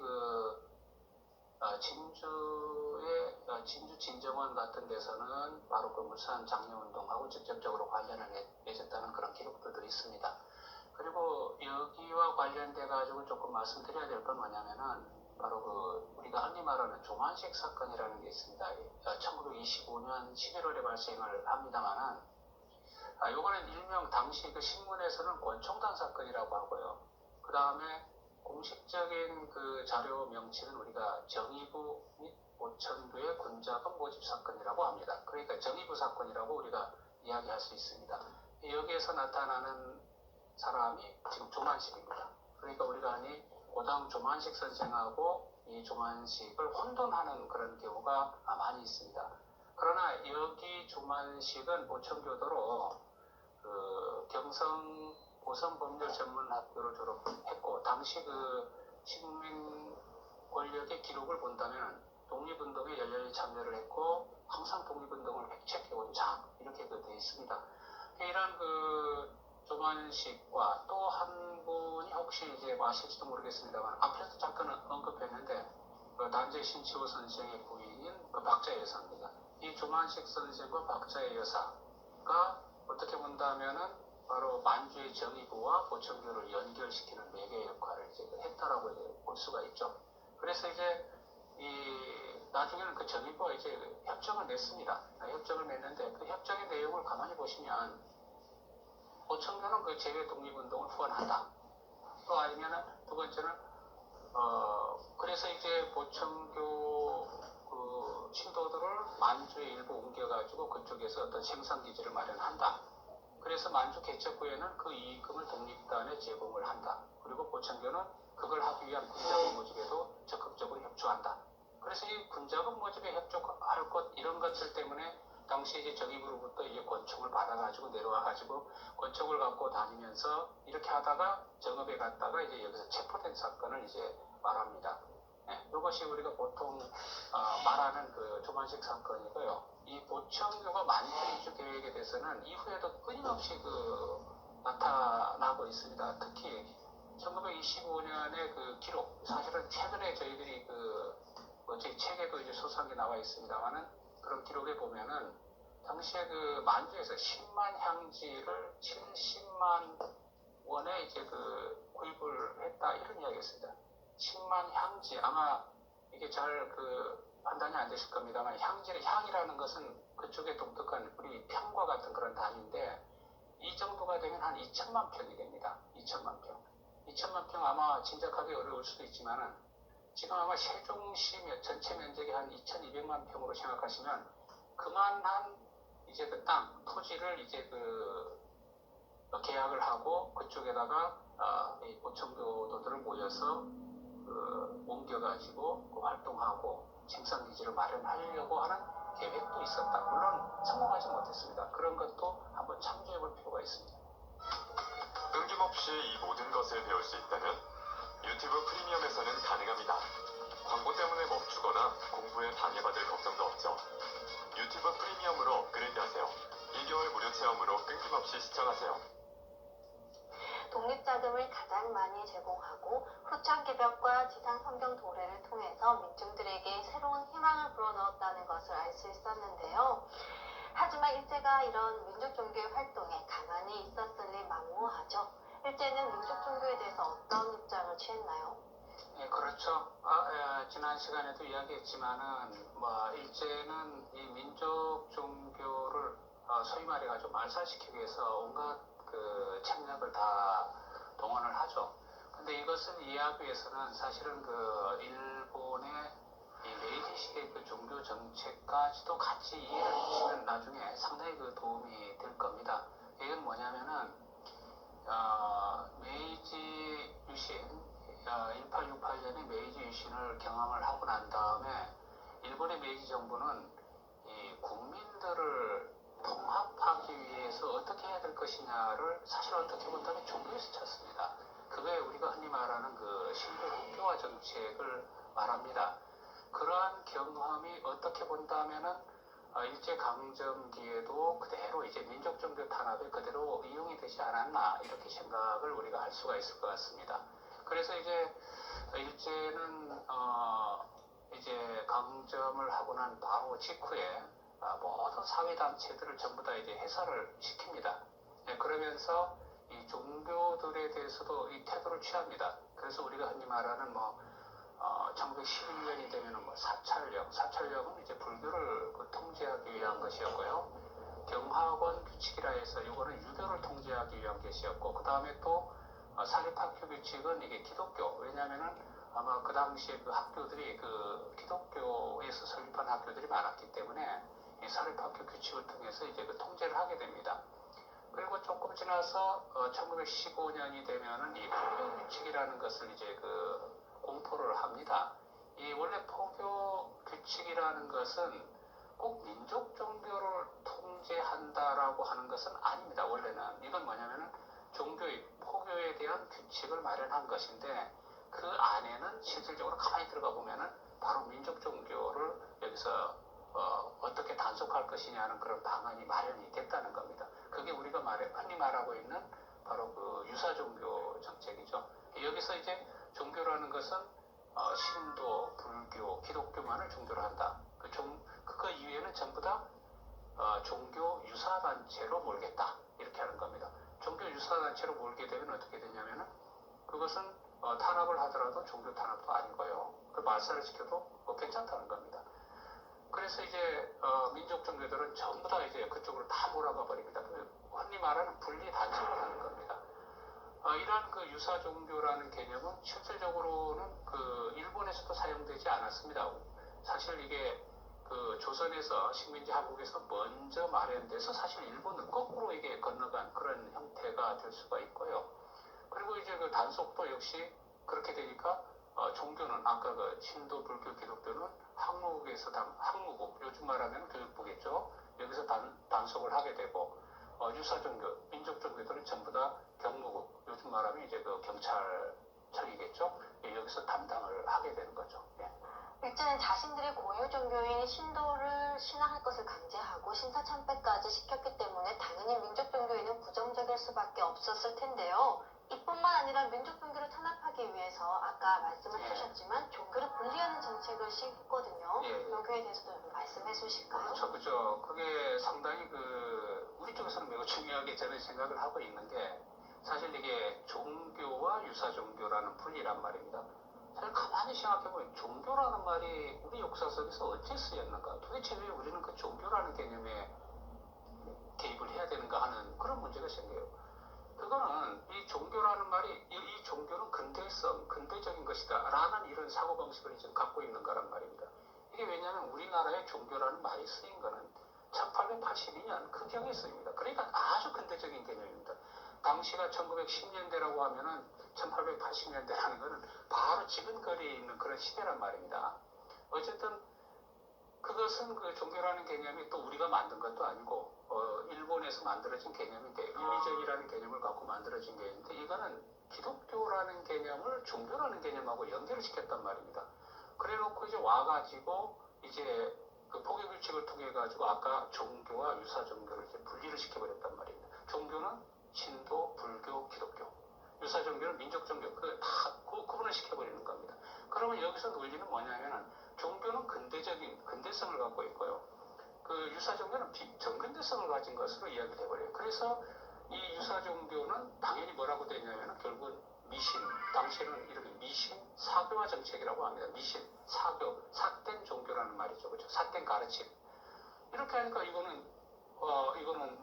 진주 진정원 같은 데서는 바로 그 물산 장려 운동하고 직접적으로 관련을 맺었다는 그런 기록들도 있습니다. 그리고 여기와 관련돼 가지고 조금 말씀드려야 될 건 뭐냐면은 바로 우리가 흔히 말하는 조만식 사건이라는 게 있습니다. 1925년 11월에 발생을 합니다만은 요거는 일명 당시 그 신문에서는 권총단 사건이라고 하고요. 그 다음에 공식적인 그 자료 명칭은 우리가 정의부 및 고천교의 군자금 모집 사건이라고 합니다. 그러니까 정의부 사건이라고 우리가 이야기할 수 있습니다. 여기에서 나타나는 사람이 지금 조만식입니다. 그러니까 우리가 흔히 고당 조만식 선생하고 이 조만식을 혼돈하는 그런 경우가 많이 있습니다. 그러나 여기 조만식은 고천교도로 경성 고성법률전문학교를 졸업했고 당시 그 식민 권력의 기록을 본다면 독립운동에 열렬히 참여를 했고 항상 독립운동을 획책해온 자 이렇게 돼 있습니다. 이런 조만식과 또 한 분이 혹시 이제 아실지도 모르겠습니다만 앞에서 잠깐 언급했는데 단재 신치호 선생의 부인인 박자 여사입니다. 이 조만식 선생과 박자 여사가 어떻게 본다면은 바로 만주의 정의부와 고천교를 연결시키는 매개 역할을 이제 했다라고 이제 볼 수가 있죠. 그래서 이제 나중에는 그 정의부가 이제 협정을 맺습니다. 협정을 맺는데 그 협정의 내용을 가만히 보시면 고천교는 그 제외 독립운동을 후원한다. 또 아니면은 두 번째는 그래서 이제 보청교 그 신도들을 만주에 일부 옮겨가지고 그쪽에서 어떤 생산기지를 마련한다. 그래서 만주 개척 후에는 그 이익금을 독립단에 제공을 한다. 그리고 보청교는 그걸 하기 위한 군자금 모집에도 적극적으로 협조한다. 그래서 이 군자금 모집에 협조할 것 이런 것들 때문에 당시 이제 정입으로부터 이제 권총을 받아가지고 내려와가지고 권총을 갖고 다니면서 이렇게 하다가 정읍에 갔다가 이제 여기서 체포된 사건을 이제 말합니다. 이것이 우리가 보통 말하는 그 조만식 사건이고요. 이 보청교가 만주 이주 계획에 대해서는 이후에도 끊임없이 나타나고 있습니다. 특히 1925년의 그 기록, 사실은 최근에 저희들이 저희 책에도 이제 소상히 나와 있습니다만은 그런 기록에 보면은 당시에 그 만주에서 10만 향지를 70만 원에 이제 구입을 했다 이런 이야기가 있습니다. 10만 향지 아마 이게 잘 판단이 안 되실 겁니다만 향이라는 것은 그쪽에 독특한 우리 평과 같은 그런 단위인데 이 정도가 되면 한 2천만 평이 됩니다. 2천만 평. 2천만 평 아마 짐작하기 어려울 수도 있지만은 지금 아마 세종시 전체 면적이 한 2,200만 평으로 생각하시면 그만한 이제 그 땅, 토지를 이제 계약을 하고 그쪽에다가 이 보청교도들을 모여서 옮겨가지고 활동하고 생산기지를 마련하려고 하는 계획도 있었다. 물론 성공하지 못했습니다. 그런 것도 한번 참조해 볼 필요가 있습니다. 끊김없이 이 모든 것을 배울 수 있다면 유튜브 프리미엄에서는 가능합니다. 광고 때문에 멈추거나 공부에 방해받을 걱정도 없죠. 유튜브 프리미엄으로 업그레이드 하세요. 1개월 무료 체험으로 끊김없이 시청하세요. 독립자금을 가장 많이 제공하고 후창개벽과 지상성경 도래를 통해서 민중들에게 새로운 희망을 불어넣었다는 것을 알 수 있었는데요. 하지만 일제가 이런 민족종교의 활동에 가만히 있었을 리 만무하죠. 일제는 민족종교에 대해서 어떤 입장을 취했나요? 네, 그렇죠. 지난 시간에도 이야기했지만은 일제는 이 민족 종교를 소위 말해가지고 말살시키기 위해서 온갖 책략을 다 동원을 하죠. 근데 이것을 이해하기 위해서는 사실은 일본의 이 메이지 시기의 종교 정책까지도 같이 이해를 해주시면 나중에 상당히 도움이 될 겁니다. 이건 뭐냐면은 메이지 유신 1868년에 메이지 유신을 경험을 하고 난 다음에 일본의 메이지 정부는 이 국민들을 통합하기 위해서 어떻게 해야 될 것이냐를 사실 어떻게 본다면 종교에서 찾습니다. 그게 우리가 흔히 말하는 신부 국교화 정책을 말합니다. 그러한 경험이 어떻게 본다면은 일제강점기에도 그대로 이제 민족종교 탄압에 그대로 이용이 되지 않았나 이렇게 생각을 우리가 할 수가 있을 것 같습니다. 그래서 이제 일제는 이제 강점을 하고 난 바로 직후에 모든 사회단체들을 전부 다 이제 해산을 시킵니다. 그러면서 이 종교들에 대해서도 이 태도를 취합니다. 그래서 우리가 흔히 말하는 1911년이 되면은 사찰령은 이제 불교를 통제하기 위한 것이었고요. 경화권 규칙이라 해서 이거는 유교를 통제하기 위한 것이었고, 그 다음에 또 사립학교 규칙은 이게 기독교. 왜냐하면은 아마 그 당시에 학교들이 기독교에서 설립한 학교들이 많았기 때문에 이 사립학교 규칙을 통해서 이제 통제를 하게 됩니다. 그리고 조금 지나서 1915년이 되면은 이 포교 규칙이라는 것을 이제 공포를 합니다. 이 원래 포교 규칙이라는 것은 꼭 민족 종교를 통제한다라고 하는 것은 아닙니다. 원래는 이건 뭐냐면은 포교에 대한 규칙을 마련한 것인데 그 안에는 실질적으로 가만히 들어가 보면은 바로 민족 종교를 여기서 어떻게 단속할 것이냐는 그런 방안이 마련이 됐다는 겁니다. 그게 우리가 흔히 말하고 있는 바로 유사 종교 정책이죠. 여기서 이제 종교라는 것은 신도, 불교, 기독교만을 종교로 한다. 그거 이외에는 전부 다 종교 유사 단체로 몰겠다 이렇게 하는 겁니다. 종교 유사 단체로 몰게 되면 어떻게 되냐면은 그것은 탄압을 하더라도 종교 탄압도 아니고요. 말살을 시켜도 괜찮다는 겁니다. 그래서 이제 민족 종교들은 전부 다 이제 그쪽으로 다 몰아가 버립니다. 흔히 말하는 분리 단속을 하는 겁니다. 이러한 그 유사 종교라는 개념은 실질적으로는 그 일본에서도 사용되지 않았습니다. 사실 이게 그 조선에서 식민지 한국에서 먼저 마련돼서 사실 일본은 거꾸로 이게 건너간 그런 형태가 될 수가 있고요. 그리고 이제 그 단속도 역시 그렇게 되니까 종교는 아까 그 신도, 불교, 기독교는 항목에서 항목국, 요즘 말하면 교육부겠죠. 여기서 단속을 하게 되고 유사 종교, 민족 종교들은 전부 다 경무국, 요즘 말하면 이제 그 경찰청이겠죠. 여기서 담당을 하게 되는 거죠. 예. 일제는 자신들의 고유 종교인 신도를 신앙할 것을 강제하고 신사참배까지 시켰기 때문에 당연히 민족 종교에는 부정적일 수밖에 없었을 텐데요. 이뿐만 아니라 민족 종교를 탄압하기 위해서 아까 말씀을 해주셨지만 종교를 분리하는 정책을 시행했거든요. 예. 여기에 대해서도 좀 말씀해 주실까요? 그죠. 그게 상당히 그 우리 쪽에서는 매우 중요하게 저는 생각을 하고 있는 게 사실 이게 종교와 유사 종교라는 분리란 말입니다. 사실 가만히 생각해보면 종교라는 말이 우리 역사 속에서 언제 쓰였는가? 도대체 왜 우리는 그 종교라는 개념에 개입을 해야 되는가 하는 그런 문제가 생겨요. 그거는 이 종교라는 말이 이 종교는 근대성, 근대적인 것이다 라는 이런 사고방식을 지금 갖고 있는 거란 말입니다. 이게 왜냐하면 우리나라에 종교라는 말이 쓰인 거는 1882년 그 경에 쓰입니다. 그러니까 아주 근대적인 개념입니다. 당시가 1910년대라고 하면은 1880년대라는 거는 바로 지금 거리에 있는 그런 시대란 말입니다. 어쨌든 그것은 그 종교라는 개념이 또 우리가 만든 것도 아니고 일본에서 만들어진 개념인데 윤리적이라는 개념을 갖고 만들어진 개념인데 이거는 기독교라는 개념을 종교라는 개념하고 연결을 시켰단 말입니다. 그래놓고 이제 와가지고 이제 그 포교규칙을 통해 가지고 아까 종교와 유사 종교를 이제 분리를 시켜버렸단 말입니다. 종교는 신도, 불교, 기독교, 유사 종교는 민족 종교 다 구분을 시켜버리는 겁니다. 그러면 여기서 논리는 뭐냐면은 종교는 근대성을 갖고 있고요. 그 유사 종교는 정근대성을 가진 것으로 이야기를 해버려요. 그래서 이 유사 종교는 당연히 뭐라고 되냐면은 결국은 미신, 당시에는 이렇게 미신 사교화 정책이라고 합니다. 미신, 사교, 삿된 종교라는 말이죠. 그렇죠? 삿된 가르침. 이렇게 하니까 이거는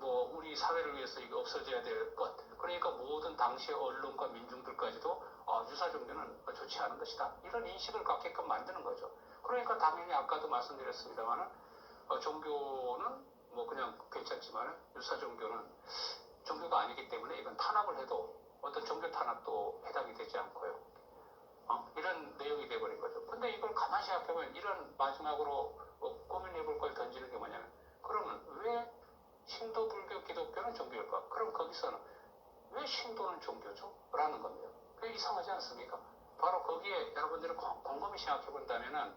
뭐 우리 사회를 위해서 이거 없어져야 될 것. 그러니까 모든 당시의 언론과 민중들까지도 유사 종교는 좋지 않은 것이다. 이런 인식을 갖게끔 만드는 거죠. 그러니까 당연히 아까도 말씀드렸습니다만은 종교는 뭐 그냥 괜찮지만 유사 종교는 종교가 아니기 때문에 이건 탄압을 해도 어떤 종교 탄압도 해당이 되지 않고요. 이런 내용이 돼버린 거죠. 근데 이걸 가만히 생각해보면 이런 마지막으로 고민해볼 걸 던지는 게 뭐냐면 그러면 왜 신도, 불교, 기독교는 종교일까? 그럼 거기서는 왜 신도는 종교죠? 라는 겁니다. 그게 이상하지 않습니까? 바로 거기에 여러분들이 곰곰이 생각해 본다면은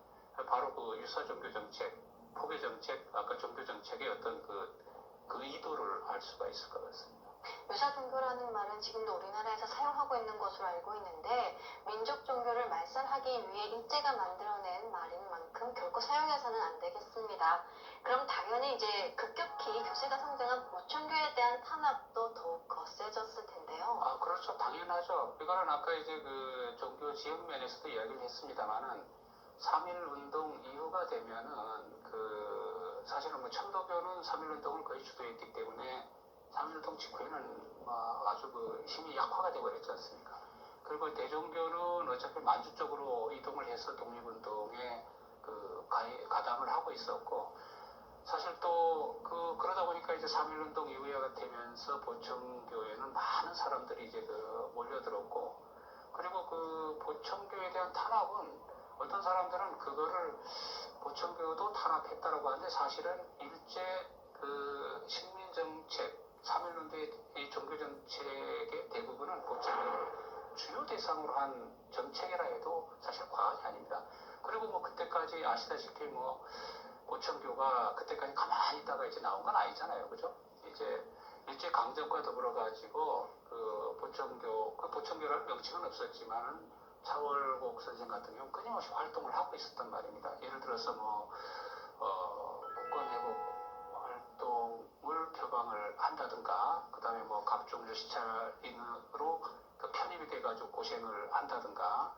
바로 그 유사 종교 정책, 포교 정책, 아까 종교 정책의 어떤 그 의도를 알 수가 있을 것 같습니다. 유사 종교라는 말은 지금도 우리나라에서 사용하고 있는 것으로 알고 있는데 민족 종교를 말살하기 위해 일제가 만들어낸 말인 만큼 결코 사용해서는 안 되겠습니다. 그럼 당연히 이제 급격히 교세가 성장한 보천교에 대한 탄압도 더욱 거세졌을 텐데요. 그렇죠. 당연하죠. 이거는 아까 이제 그 종교 지역 면에서도 이야기를 했습니다만은 3.1운동 이후가 되면은 사실은 뭐 청도교는 3.1운동을 거의 주도했기 때문에 3.1운동 직후에는 아주 그 힘이 약화가 되어버렸지 않습니까? 그리고 대종교는 어차피 만주 쪽으로 이동을 해서 독립운동에 가담을 하고 있었고, 사실 또 그러다 보니까 이제 3.1운동 이후가 되면서 보청교에는 많은 사람들이 이제 몰려들었고, 그리고 그 보청교에 대한 탄압은 어떤 사람들은 그거를 보청교도 탄압했다라고 하는데 사실은 일제 식민정책 3.1운동의 종교정책의 대부분은 보청교를 주요 대상으로 한 정책이라 해도 사실 과언이 아닙니다. 그리고 뭐 그때까지 아시다시피 보청교가 그때까지 가만히 있다가 이제 나온 건 아니잖아요. 그죠? 이제 일제 강점과 더불어 가지고 보청교라는 명칭은 없었지만은 차월곡 선생 같은 경우는 끊임없이 활동을 하고 있었단 말입니다. 예를 들어서 국권회복 활동을 표방을 한다든가, 그 다음에 갑종조 시찰인으로 편입이 돼가지고 고생을 한다든가,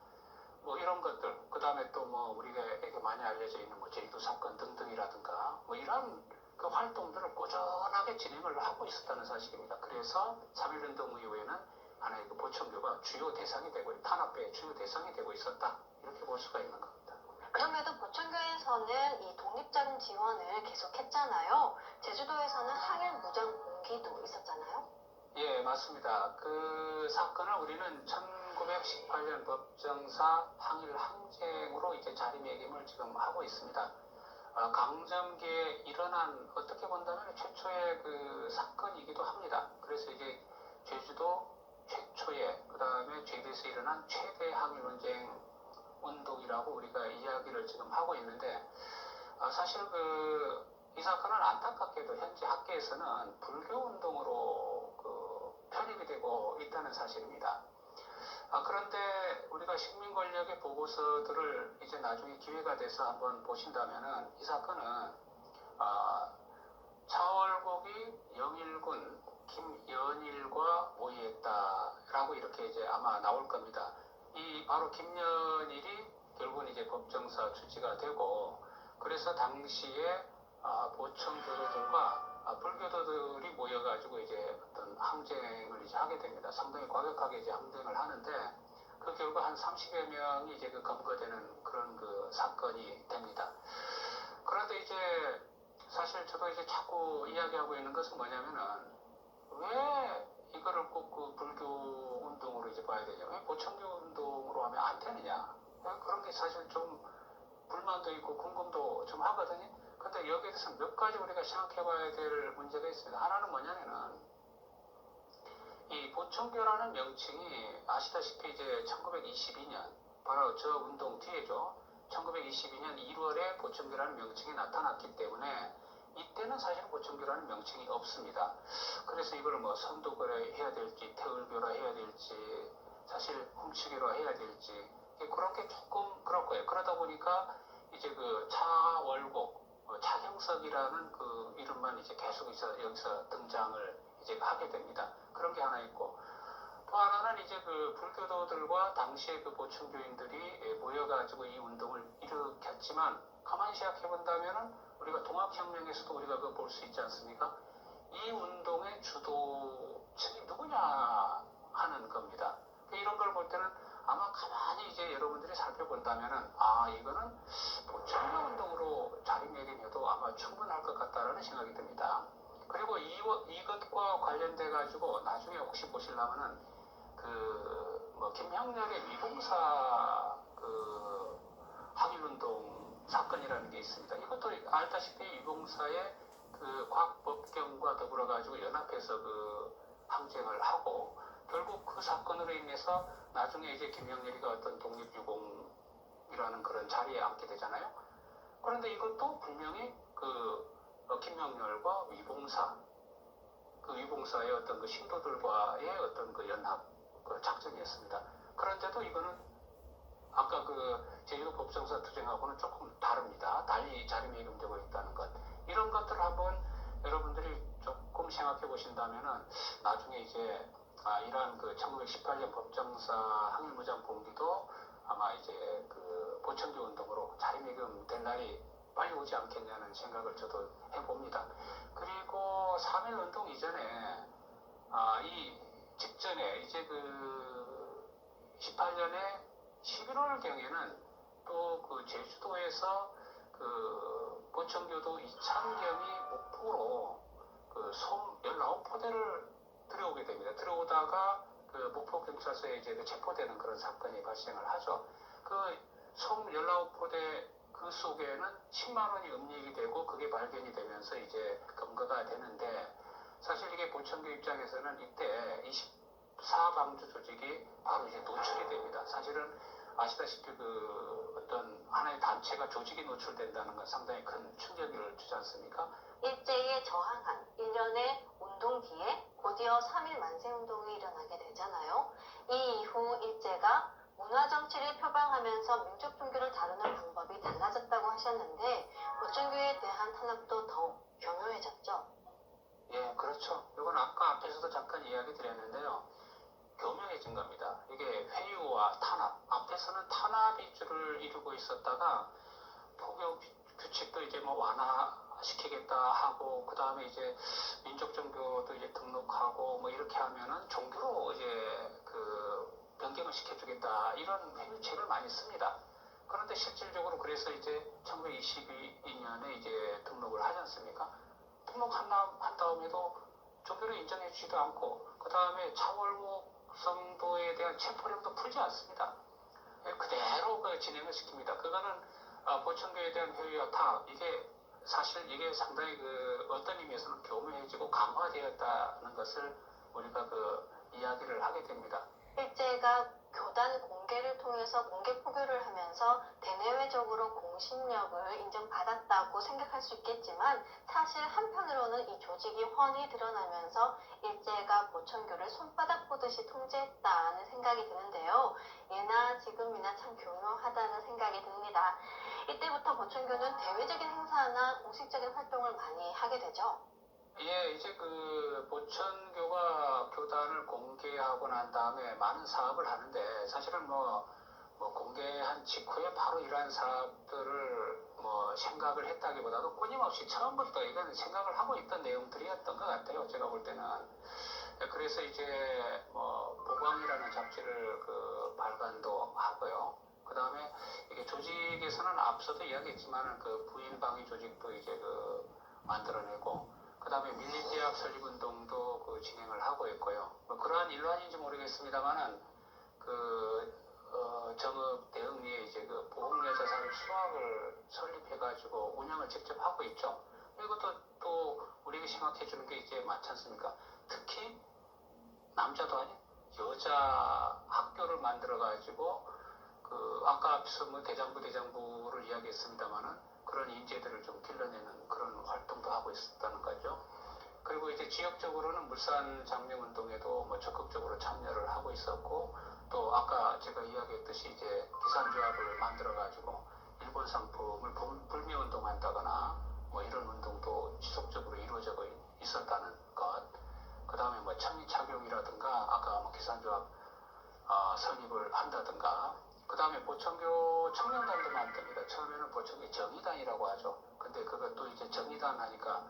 이런 것들, 그 다음에 또 우리에게 많이 알려져 있는 제주도 사건 등등이라든가, 이런 그 활동들을 꾸준하게 진행을 하고 있었다는 사실입니다. 그래서 3.1운동 이후에는 하나의 그 보청교가 주요 대상이 되고 탄압의 주요 대상이 되고 있었다 이렇게 볼 수가 있는 겁니다. 그럼에도 보청교에서는 이 독립자금 지원을 계속했잖아요. 제주도에서는 항일 무장 봉기도 있었잖아요. 예, 맞습니다. 그 사건을 우리는 1918년 법정사 항일 항쟁으로 이제 자리매김을 지금 하고 있습니다. 강점기에 일어난 어떻게 본다면 최초의 그 사건이기도 합니다. 그래서 이게 제주도 최초의 그 다음에 제주도에서 일어난 최대 항일 논쟁 운동이라고 우리가 이야기를 지금 하고 있는데 사실 이 사건은 안타깝게도 현재 학계에서는 불교 운동으로 편입이 되고 있다는 사실입니다. 그런데 우리가 식민 권력의 보고서들을 이제 나중에 기회가 돼서 한번 보신다면은 이 사건은 차월곡이 영일군 김연일과 모의했다라고 이렇게 이제 아마 나올 겁니다. 이 바로 김연일이 결국은 이제 법정사 주지가 되고 그래서 당시에 보청교도들과 불교도들이 모여가지고 이제 어떤 항쟁을 이제 하게 됩니다. 상당히 과격하게 이제 항쟁을 하는데 그 결과 한 30여 명이 이제 검거되는 그런 사건이 됩니다. 그런데 이제 사실 저도 이제 자꾸 이야기하고 있는 것은 뭐냐면은 왜 이거를 꼭 불교 운동으로 이제 봐야 되냐? 왜 보청교 운동으로 하면 안 되느냐? 그런 게 사실 좀 불만도 있고 궁금도 좀 하거든요. 근데 여기에 대해서 몇 가지 우리가 생각해 봐야 될 문제가 있습니다. 하나는 뭐냐면은 이 보청교라는 명칭이 아시다시피 이제 1922년 바로 저 운동 뒤에죠. 1922년 1월에 보청교라는 명칭이 나타났기 때문에 이때는 사실 보청교라는 명칭이 없습니다. 그래서 이걸 뭐 선도교라 해야 될지 태을교라 해야 될지 사실 훔치교라 해야 될지 그렇게 조금 그럴 거예요. 그러다 보니까 이제 차월곡 차경석이라는 이름만 이제 계속 여기서 등장을 이제 하게 됩니다. 그런 게 하나 있고 또 하나는 이제 불교도들과 당시의 보청교인들이 모여가지고 이 운동을 일으켰지만 가만히 생각해 본다면은 우리가 동학혁명에서도 우리가 볼 수 있지 않습니까? 이 운동의 주도층이 누구냐 하는 겁니다. 이런 걸 볼 때는 아마 가만히 이제 여러분들이 살펴본다면은 이거는 보청교 운동으로 자리매김해도 아마 충분할 것 같다라는 생각이 듭니다. 그리고 이것과 관련돼 가지고 나중에 혹시 보시려면은 김형렬의 위봉사 항일운동 사건이라는 게 있습니다. 이것도 알다시피 위봉사의 곽법경과 더불어 가지고 연합해서 항쟁을 하고 결국 그 사건으로 인해서 나중에 이제 김형렬이가 어떤 독립유공이라는 그런 자리에 앉게 되잖아요. 그런데 이것도 분명히 김형렬과 위봉사의 어떤 신도들과의 어떤 연합 작전이었습니다. 그런데도 이거는 아까 제주도 법정사 투쟁하고는 조금 다릅니다. 달리 자리매김되고 있다는 것. 이런 것들을 한번 여러분들이 조금 생각해 보신다면은 나중에 이제 이러한 1918년 법정사 항일무장 봉기도 아마 이제 보청교 운동으로 자리매김 될 날이 빨리 오지 않겠냐는 생각을 저도 해봅니다. 그리고 3.1운동 이전에 이 직전에 이제 18년에 11월경에는 또 제주도에서 보청교도 이창경이 목포로 솜 19포대를 들여오게 됩니다. 들어오다가 목포경찰서에 이제 체포되는 그런 사건이 발생을 하죠. 솜 19포대 속에는 10만 원이 음lik이 되고 그게 발견이 되면서 이제 검거가 되는데 사실 이게 보청교 입장에서는 이때 24방주 조직이 바로 이제 노출이 됩니다. 사실은 아시다시피 어떤 하나의 단체가 조직이 노출된다는 건 상당히 큰 충격을 주지 않습니까? 일제에 저항한 일련의 운동 뒤에 곧이어 3.1 만세운동이 일어나게 되잖아요. 이 이후 일제가 문화정치를 표방하면서 민족 종교를 다루는 방법이 달라졌다고 하셨는데 보청교에 대한 탄압도 더욱 교묘해졌죠. 예, 그렇죠. 이건 아까 앞에서도 잠깐 이야기 드렸는데요. 교묘해진 겁니다. 이게 회유와 탄압. 앞에서는 탄압이 주를 이루고 있었다가 포교 규칙도 이제 완화시키고 시키겠다 하고 그 다음에 이제 민족 종교도 이제 등록하고 뭐 이렇게 하면은 종교로 이제 그 변경을 시켜주겠다 이런 회유책을 많이 씁니다. 그런데 실질적으로 그래서 이제 1922년에 이제 등록을 하지 않습니까? 등록한 다음에도 종교를 인정해주지도 않고 그 다음에 차월국 성도에 대한 체포령도 풀지 않습니다. 그대로 그 진행을 시킵니다. 그거는 보천교에 대한 회의와 다 이게 사실 이게 상당히 그 어떤 의미에서는 교묘해지고 강화되었다는 것을 우리가 그 이야기를 하게 됩니다. 일제가 교단 공개를 통해서 공개 포교를 하면서 대내외적으로 공신력을 인정받았다고 생각할 수 있겠지만 사실 한편으로는 이 조직이 훤히 드러나면서 일제가 보천교를 손바닥 보듯이 통제했다는 생각이 드는데요. 예나 지금이나 참 교묘하다는 생각이 듭니다. 이때부터 보천교는 대외적인 행사나 공식적인 활동을 많이 하게 되죠. 예, 이제 그 보천교가 교단을 공개하고 난 다음에 많은 사업을 하는데 사실은 뭐 공개한 직후에 바로 이러한 사업들을 뭐 생각을 했다기보다도 끊임없이 처음부터 이건 생각을 하고 있던 내용들이었던 것 같아요. 제가 볼 때는. 그래서 이제 뭐 보광이라는 잡지를 그 발간도 하고요. 그 다음에 이게 조직에서는 앞서도 이야기했지만은 그 부인방위 조직도 이제 그 만들어내고 그 다음에 밀림대학 설립운동도 그 진행을 하고 있고요. 뭐 그러한 일환인지 모르겠습니다만은 정읍 대흥리에 이제 그 보험여자사립 수학을 설립해가지고 운영을 직접 하고 있죠. 이것도 또 우리가 생각해주는 게 이제 많지 않습니까? 특히 남자도 아닌 여자 학교를 만들어가지고 그 아까 앞서 뭐 대장부를 이야기했습니다만은 그런 인재들을 좀 길러내는 그런 활동도 하고 있었다는 거죠. 그리고 이제 지역적으로는 물산 장명운동에도 뭐 적극적으로 참여를 하고 있었고 또 아까 제가 이야기했듯이 이제 기산조합을 만들어가지고 일본 상품을 불매운동한다거나 뭐 이런 운동도 지속적으로 이루어져 있었다는 것. 그 다음에 뭐 청리착용이라든가 아까 뭐 기산조합 설립을 한다든가 그 다음에 보천교 청년단도 만듭니다. 처음에는 보천교 정의단이라고 하죠. 근데 그것도 이제 정의단 하니까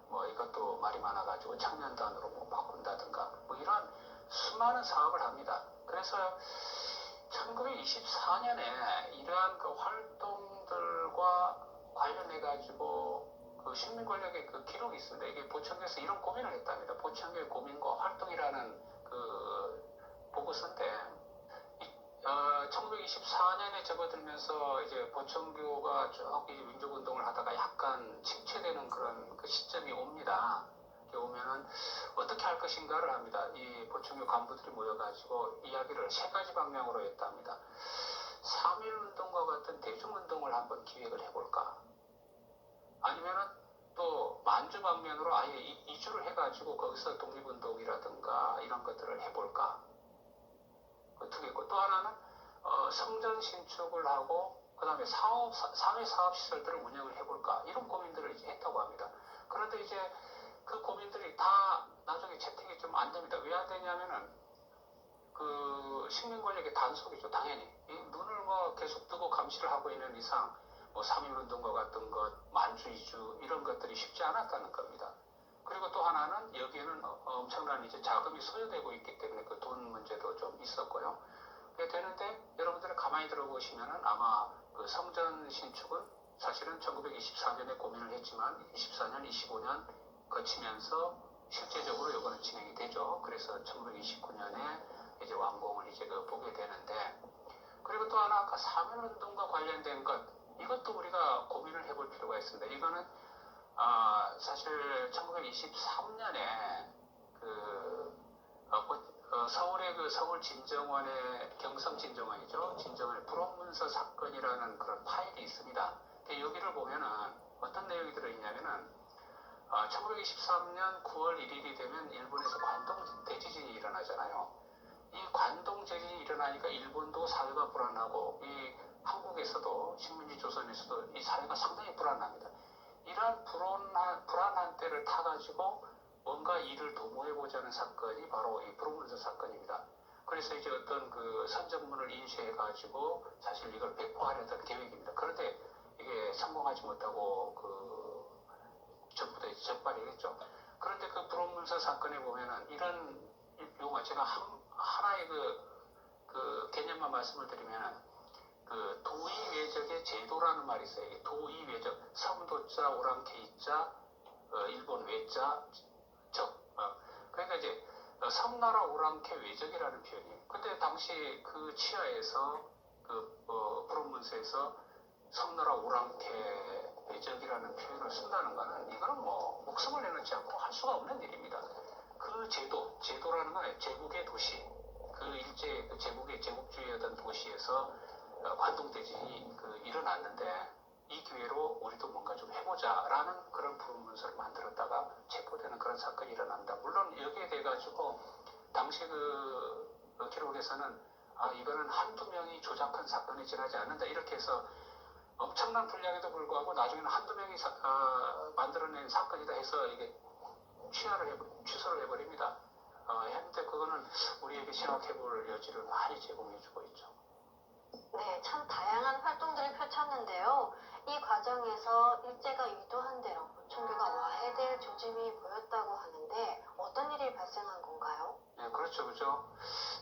뭐 이것도 말이 많아가지고 청년단으로 뭐 바꾼다든가 뭐 이런 수많은 사업을 합니다. 그래서 1924년에 이러한 그 활동들과 관련해가지고 그 식민 권력의 그 기록이 있습니다. 이게 보천교에서 이런 고민을 했답니다. 보천교의 고민과 활동이라는 그 보고서인데 1924년에 접어들면서 이제 보천교가 쭉 민족운동을 하다가 약간 침체되는 그런 그 시점이 옵니다. 이렇게 오면은 어떻게 할 것인가를 합니다. 이 보천교 간부들이 모여가지고 이야기를 세 가지 방향으로 했답니다. 3.1운동과 같은 대중운동을 한번 기획을 해볼까? 아니면은 또 만주 방면으로 아예 이주를 해가지고 거기서 독립운동이라든가 이런 것들을 해볼까? 두 개고 또 하나는 성전 신축을 하고 그 다음에 사회 사업 시설들을 운영을 해볼까 이런 고민들을 이제 했다고 합니다. 그런데 이제 그 고민들이 다 나중에 채택이 좀 안 됩니다. 왜 안 되냐면은 그 식민 권력의 단속이죠. 당연히 이 눈을 뭐 계속 뜨고 감시를 하고 있는 이상 뭐 3.1운동과 같은 것 만주 이주 이런 것들이 쉽지 않았다는 겁니다. 그리고 또 하나는 여기에는 엄청난 이제 자금이 소요되고 있기 때문에 그 돈 문제도 좀 있었고요. 그게 되는데 여러분들이 가만히 들어보시면은 아마 그 성전 신축은 사실은 1924년에 고민을 했지만 24년, 25년 거치면서 실제적으로 이거는 진행이 되죠. 그래서 1929년에 이제 완공을 이제 보게 되는데 그리고 또 하나 아까 3.1운동과 관련된 것 이것도 우리가 고민을 해볼 필요가 있습니다. 이거는 사실 1923년에 서울의 그 서울 진정원의 경성 진정원이죠. 진정원의 불온문서 사건이라는 그런 파일이 있습니다. 여기를 보면은 어떤 내용이 들어있냐면은 1923년 9월 1일이 되면 일본에서 관동 대지진이 일어나잖아요. 이 관동 대지진이 일어나니까 일본도 사회가 불안하고 이 한국에서도 식민지 조선에서도 이 사회가 상당히 불안합니다. 이러한 불안한 때를 타가지고 뭔가 일을 도모해보자는 사건이 바로 이 불온문서 사건입니다. 그래서 이제 어떤 그 선전문을 인쇄해가지고 사실 이걸 배포하려던 계획입니다. 그런데 이게 성공하지 못하고 프로문서 사건에 보면은 이런 요거 제가 하나의 그 개념만 말씀을 드리면은 그 도의외적의 제도라는 말이 있어요. 이게 도의외적, 섬도자, 오랑캐이자, 일본 외자, 적. 그러니까 이제 섬나라 오랑캐 외적이라는 표현이에요. 근데 당시 그 치하에서 그 프로문서에서 섬나라 오랑캐 외적이라는 표현을 쓴다는 거는 이거는 뭐 목숨을 내놓지 않고 할 수가 없는 일입니다. 그 제도라는 건 제국의 도시, 그 일제 그 제국의 제국주의였던 도시에서 관동대진이 일어났는데 이 기회로 우리도 뭔가 좀 해보자라는 그런 프로문서를 만들었다가 체포되는 그런 사건이 일어난다. 물론 여기에 대해 가지고 당시 그 기록에서는 이거는 한두 명이 조작한 사건이 지나지 않는다 이렇게 해서 엄청난 분량에도 불구하고 나중에는 한두 명이 만들어낸 사건이다 해서 이게 취소를 해버립니다. 현재 그거는 우리에게 생각해볼 여지를 많이 제공해주고 있죠. 네, 참 다양한 활동들을 펼쳤는데요. 이 과정에서 일제가 유도한 대로 보충교가 와해될 조짐이 보였다고 하는데 어떤 일이 발생한 건가요? 네, 그렇죠, 그죠.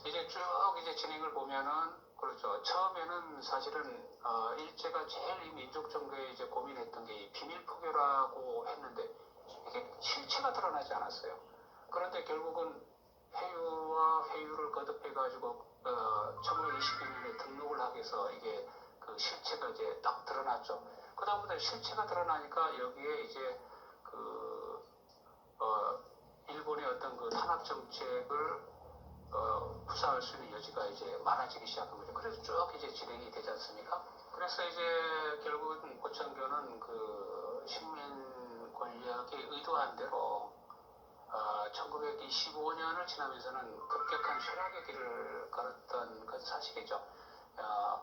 이제 쭉 이제 진행을 보면은 그렇죠. 처음에는 사실은 일제가 제일 이 민족 정부에 이제 고민했던 게 이 비밀 포교라고 했는데 이게 실체가 드러나지 않았어요. 그런데 결국은 회유와 회유를 거듭해 가지고 1922년에 등록을 하게 해서 이게 그 실체가 이제 딱 드러났죠. 그 다음부터 실체가 드러나니까 여기에 이제 일본의 어떤 그 탄압 정책을 구사할 수 있는 여지가 이제 많아지기 시작한 거죠. 그래서 쭉 이제 진행이 되지 않습니까? 그래서 이제 결국은 보천교는 그 식민 권력이 의도한 대로 1925년을 지나면서는 급격한 쇠락의 길을 걸었던 건 사실이죠.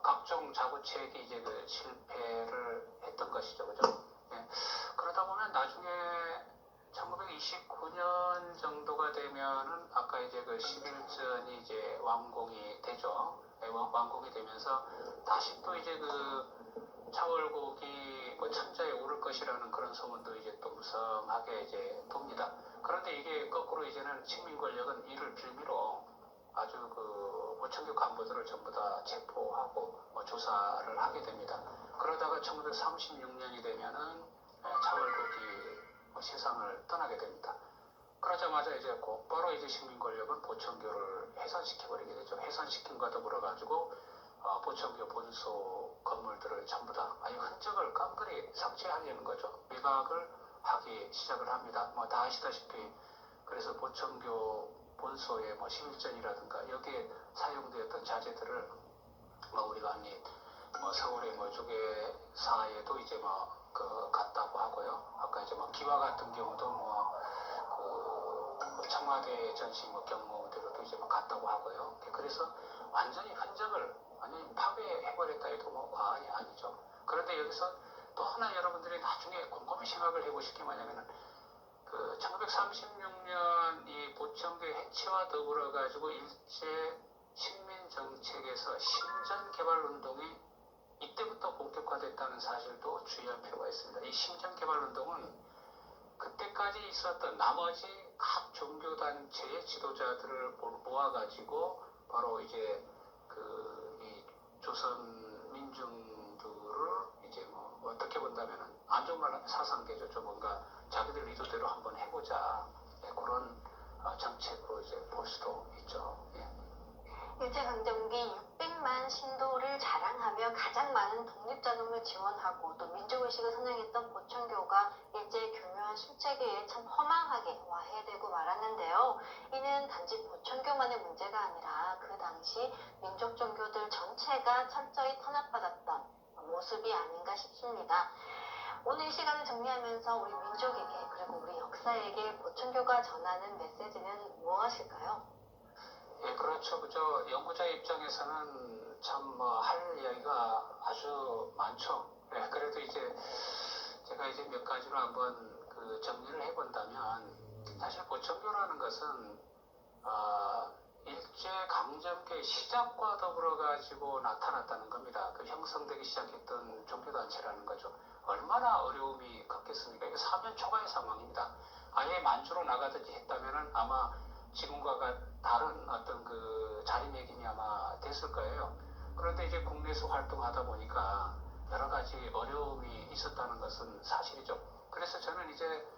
각종 자구책이 이제 그 실패를 했던 것이죠, 그죠? 예. 그러다 보면 나중에 1929년 정도가 되면은 아까 이제 그 11전이 이제 완공이 되죠. 예, 완공이 되면서 다시 또 이제 그 차월곡이 뭐 천자에 오를 것이라는 그런 소문도 이제 또 무성하게 이제 돕니다. 그런데 이게 거꾸로 이제는 식민 권력은 이를 빌미로 아주 그 보천교 간부들을 전부 다 체포하고 조사를 하게 됩니다. 그러다가 1936년이 되면은 차월국이 세상을 떠나게 됩니다. 그러자마자 이제 곧바로 이제 식민 권력은 보천교를 해산시켜버리게 되죠. 해산시킨과 더불어 가지고 보천교 본소 건물들을 전부 다 아예 흔적을 깡그리 삭제하려는 거죠. 매각을 하기 시작을 합니다. 다 아시다시피 그래서 보천교 본소의 11전이라든가 여기에 사용되었던 자재들을 우리가 서울의 조계사에도 이제 갔다고 하고요. 아까 이제 기와 같은 경우도 청와대 전시 경무대로도 이제 갔다고 하고요. 그래서 완전히 흔적을 완전히 파괴해버렸다 해도 과언이 아니죠. 그런데 여기서 또 하나 여러분들이 나중에 곰곰이 생각을 해보실 게 뭐냐면은 1936년 이 보천교 해체와 더불어 가지고 일제 식민 정책에서 심전 개발 운동이 이때부터 본격화됐다는 사실도 주의할 필요가 있습니다. 이 심전 개발 운동은 그때까지 있었던 나머지 각 종교단체의 지도자들을 모아가지고 바로 이제 이 조선 민중들을 이제 어떻게 본다면은 안정말 사상계죠. 뭔가 자기들 의도대로 한번 해보자. 그런 정책으로 이제 볼 수도 있죠. 예. 일제강점기 600만 신도를 자랑하며 가장 많은 독립자금을 지원하고 또 민족의식을 선양했던 보천교가 일제 교묘한 실책에 의해 참 허망하게 와해되고 말았는데요. 이는 단지 보천교만의 문제가 아니라 그 당시 민족 종교들 전체가 철저히 탄압받았던 모습이 아닌가 싶습니다. 오늘 이 시간을 정리하면서 우리 민족에게 그리고 우리 역사에게 보천교가 전하는 메시지는 무엇일까요? 예, 그렇죠. 그죠. 연구자 입장에서는 참 할 이야기가 아주 많죠. 예, 그래도 이제 제가 이제 몇 가지로 한번 정리를 해본다면 사실 보천교라는 것은 일제 강점기의 시작과 더불어 가지고 나타났다는 겁니다. 형성되기 시작했던 종교단체라는 거죠. 얼마나 어려움이 컸겠습니까? 이게 사면 초과의 상황입니다. 아예 만주로 나가든지 했다면은 아마 지금과 다른 어떤 그 자리매김이 아마 됐을 거예요. 그런데 이제 국내에서 활동하다 보니까 여러 가지 어려움이 있었다는 것은 사실이죠. 그래서 저는 이제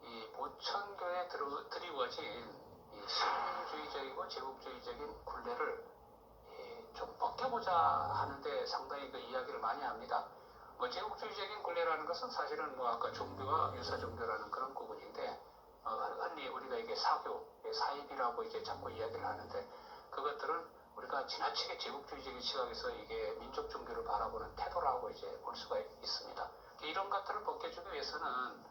이 보천교에 드리워진 이 시민주의적이고 제국주의적인 굴레를 좀 벗겨보자 하는데 상당히 그 이야기를 많이 합니다. 뭐 제국주의적인 굴레라는 것은 사실은 뭐 아까 종교와 유사 종교라는 그런 부분인데 흔히 우리가 이게 사교, 사입이라고 이제 자꾸 이야기를 하는데 그것들은 우리가 지나치게 제국주의적인 시각에서 이게 민족 종교를 바라보는 태도라고 이제 볼 수가 있습니다. 이런 것들을 벗겨주기 위해서는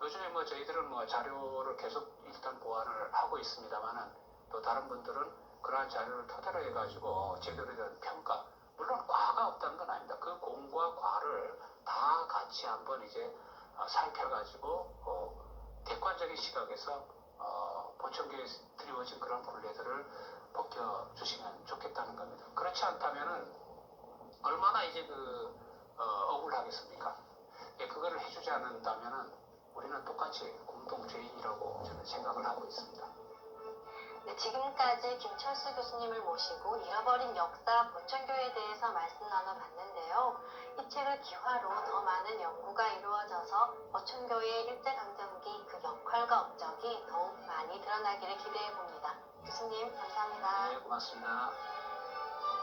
요즘에 뭐 저희들은 뭐 자료를 계속 일단 보완을 하고 있습니다만은 또 다른 분들은 그러한 자료를 토대로 해가지고 제대로 된 평가, 물론 과가 없다는 건 아닙니다. 그 공과 과를 다 같이 한번 이제 살펴가지고 객관적인 시각에서 보천교에 드리워진 그런 굴레들을 벗겨주시면 좋겠다는 겁니다. 그렇지 않다면은 얼마나 이제 억울하겠습니까? 그거를 해주지 않는다면은 우리는 똑같이 공동죄인이라고 저는 생각을 하고 있습니다. 네, 지금까지 김철수 교수님을 모시고 잃어버린 역사 보천교에 대해서 말씀 나눠봤는데요. 이 책을 기화로 더 많은 연구가 이루어져서 보천교의 일제강점기 그 역할과 업적이 더욱 많이 드러나기를 기대해봅니다. 교수님 감사합니다. 네, 고맙습니다.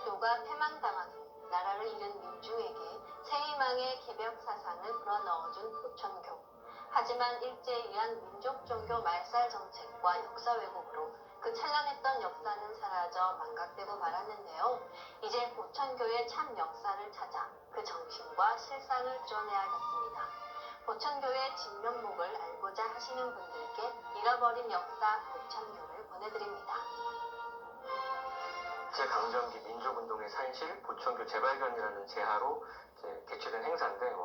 교가 패망당하고 나라를 잃은 민중에게 새 희망의 개벽 사상을 불어넣어준 보천교. 하지만 일제에 의한 민족 종교 말살 정책과 역사 왜곡으로 그 찬란했던 역사는 사라져 망각되고 말았는데요. 이제 보천교의 참 역사를 찾아 그 정신과 실상을 드러내야겠습니다. 보천교의 진면목을 알고자 하시는 분들께 잃어버린 역사 보천교를 보내드립니다. 일제강점기 민족운동의 산실, 보천교 재발견이라는 제하로 개최된 행사인데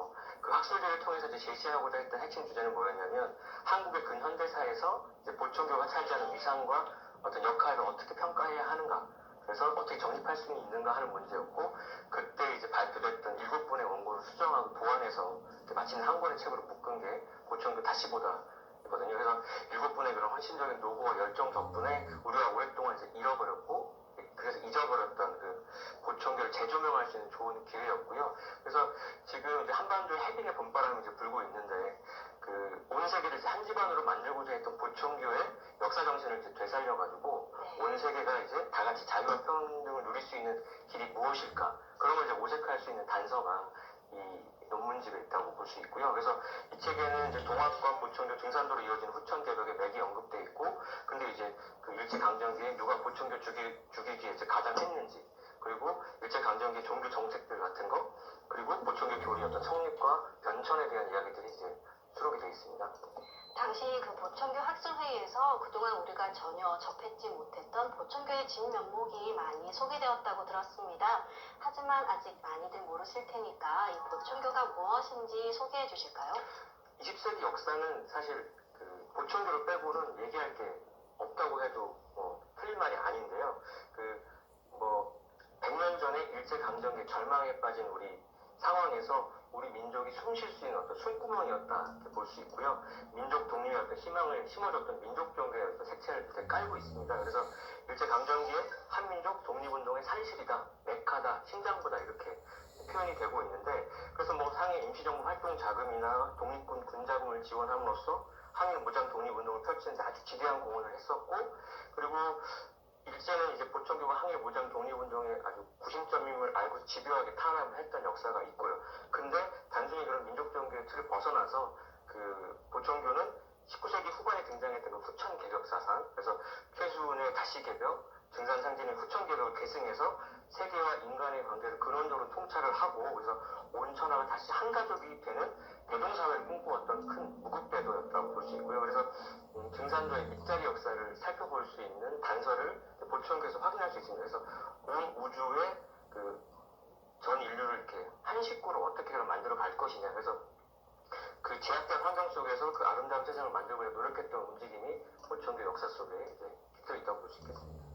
그 학술제를 통해서 제시하고자 했던 핵심 주제는 뭐였냐면 한국의 근현대사에서 보천교가 차지하는 위상과 어떤 역할을 어떻게 평가해야 하는가, 그래서 어떻게 정립할 수 있는가 하는 문제였고, 그때 이제 발표됐던 7분의 원고를 수정하고 보완해서 마치는 한 권의 책으로 묶은 게 보천교 다시 보다 거든요. 그래서 7분의 그런 헌신적인 노고와 열정 덕분에 우리가 오랫동안 이제 잃어버렸고, 그래서 잊어버렸던 그 보천교를 재조명할 수 있는 좋은 기회였고요. 그래서 지금 이제 한반도에 해빙의 봄바람이 이제 불고 있는데, 온 세계를 이제 한 집안으로 만들고자 했던 보천교의 역사 정신을 이제 되살려가지고 온 세계가 이제 다 같이 자유와 평등을 누릴 수 있는 길이 무엇일까? 그런 걸 이제 모색할 수 있는 단서가 이 논문집에 있다고 볼 수 있고요. 그래서 이 책에는 이제 동학과 보천교 등산도로 이어진 후천 개벽의 맥이 언급돼 있고, 근데 이제 그 일제 강점기에 누가 보천교 죽이기에 이제 가담했는지, 그리고 일제 강점기 종교 정책들 같은 거, 그리고 보천교 교리 어떤 성립과 변천에 대한 이야기들이 이제 수록이 되어 있습니다. 당시 그 보천교 학술회의에서 그동안 우리가 전혀 접했지 못했던 보천교의 진면목이 많이 소개되었다고 들었습니다. 하지만 아직 많이들 모르실 테니까 이 보천교가 무엇인지 소개해 주실까요? 20세기 역사는 사실 그 보천교를 빼고는 얘기할 게 없다고 해도 틀린 말이 아닌데요. 100년 전에 일제강점기 절망에 빠진 우리 상황에서 우리 민족이 숨 쉴 수 있는 어떤 숨구멍이었다 이렇게 볼 수 있고요. 민족 독립의 어떤 희망을 심어줬던 민족 종교의 어떤 색채를 이렇게 깔고 있습니다. 그래서 일제 강점기에 한민족 독립운동의 산실이다, 메카다, 심장부다 이렇게 표현이 되고 있는데, 그래서 상해 임시정부 활동 자금이나 독립군 군자금을 지원함으로써 항일 무장 독립운동을 펼치는데 아주 지대한 공헌을 했었고, 그리고 일제는 이제 보천교가 항일 무장 독립운동의 아주 구심점임을 알고 집요하게 탄압을 했던 역사가 있고요. 근데 단순히 그런 민족 종교의 틀을 벗어나서 그 보천교는 19세기 후반에 등장했던 그 후천 개벽 사상, 그래서 최수훈의 다시 개벽, 등산 상징의 후천 개벽을 계승해서 세계와 인간의 관계를 근원적으로 통찰을 하고, 그래서 온 천하가 다시 한 가족이 되는 대동사회를 꿈꾸었던 큰 무급배도였다고 볼 수 있고요. 그래서 등산도의 밑자리 역사를 살펴볼 수 있는 단서를 보천교에서 확인할 수 있습니다. 그래서 온 우주의 전 인류를 이렇게 한 식구로 어떻게 만들어 갈 것이냐, 그래서 그 제약된 환경 속에서 그 아름다운 세상을 만들고자 노력했던 움직임이 보천교 역사 속에 이제 깃들어 있다고 볼 수 있겠습니다.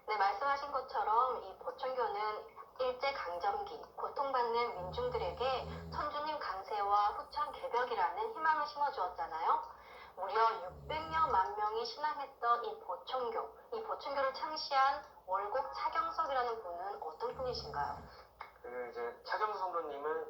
네, 말씀하신 것처럼 이 보천교는 일제 강점기 고통받는 민중들에게 천주님 강세와 후천 개벽이라는 희망을 심어주었잖아요. 무려 600여만 명이 신앙했던 이 보충교를 창시한 월곡 차경석이라는 분은 어떤 분이신가요? 이제 차경석 성도님은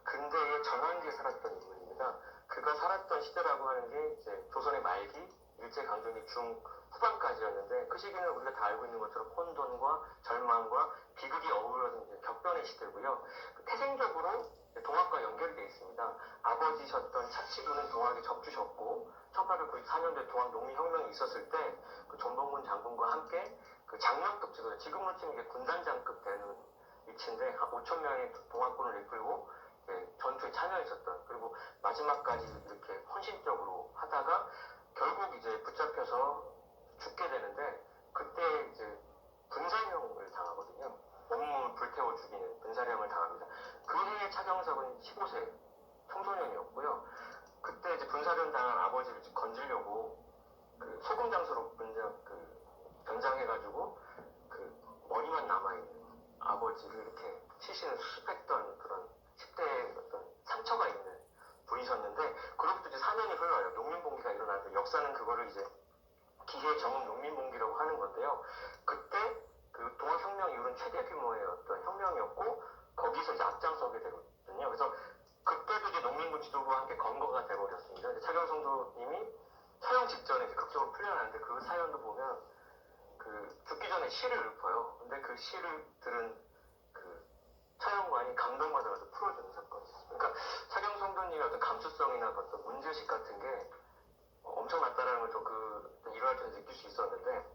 근대의 전환기에 살았던 인물입니다. 그가 살았던 시대라고 하는 게 이제 조선의 말기, 일제강점기 중후반까지였는데 그 시기는 우리가 다 알고 있는 것처럼 혼돈과 절망과 비극이 어우러진 격변의 시대고요. 태생적으로 동학과 연결이 되어 있습니다. 아버지셨던 차치부는 동학에 접주셨고 1894년도에 동학 농민혁명이 있었을 때 그 전봉군 장군과 함께 그 장령급 지도, 지금으로 치면 이게 군단장급 되는 위치인데 한 5천 명의 동학군을 이끌고 전투에 참여했었던, 그리고 마지막까지 이렇게 헌신적으로 하다가 결국 이제 붙잡혀서 죽게 되는데 그때 이제 분사령을 당하거든요. 온몸을 불태워 죽이는 분사령을 당합니다. 그 해에 차경석은 15세 청소년이었고요. 그때 이제 분사령 당한 아버지를 건지려고 그 소금 장소로 변장해가지고 그 머리만 남아있는 아버지를 이렇게 치시는 수습했던 그런 10대의 어떤 상처가 있는 분이셨는데, 그로부터 이제 4년이 흘러요. 농민봉기가 일어나서 역사는 그거를 이제 기해 정음 농민봉기라고 하는 건데요. 그때 그 동학혁명 이후는 최대 규모의 어떤 혁명이었고 거기서 이제 앞장서게 되거든요. 그래서 그때도 이제 농민군 지도부와 함께 검거가 돼버렸습니다. 차경성도님이 처형 직전에 이제 극적으로 풀려나는데 그 사연도 보면 그 죽기 전에 시를 읊어요. 근데 그 시를 들은 그 처형관이 감동받아서 풀어주는 사건이 있습니다. 그러니까 차경성도님의 어떤 감수성이나 어떤 문제의식 같은 게 엄청났다라는 걸 좀 일화를 통해서 느낄 수 있었는데,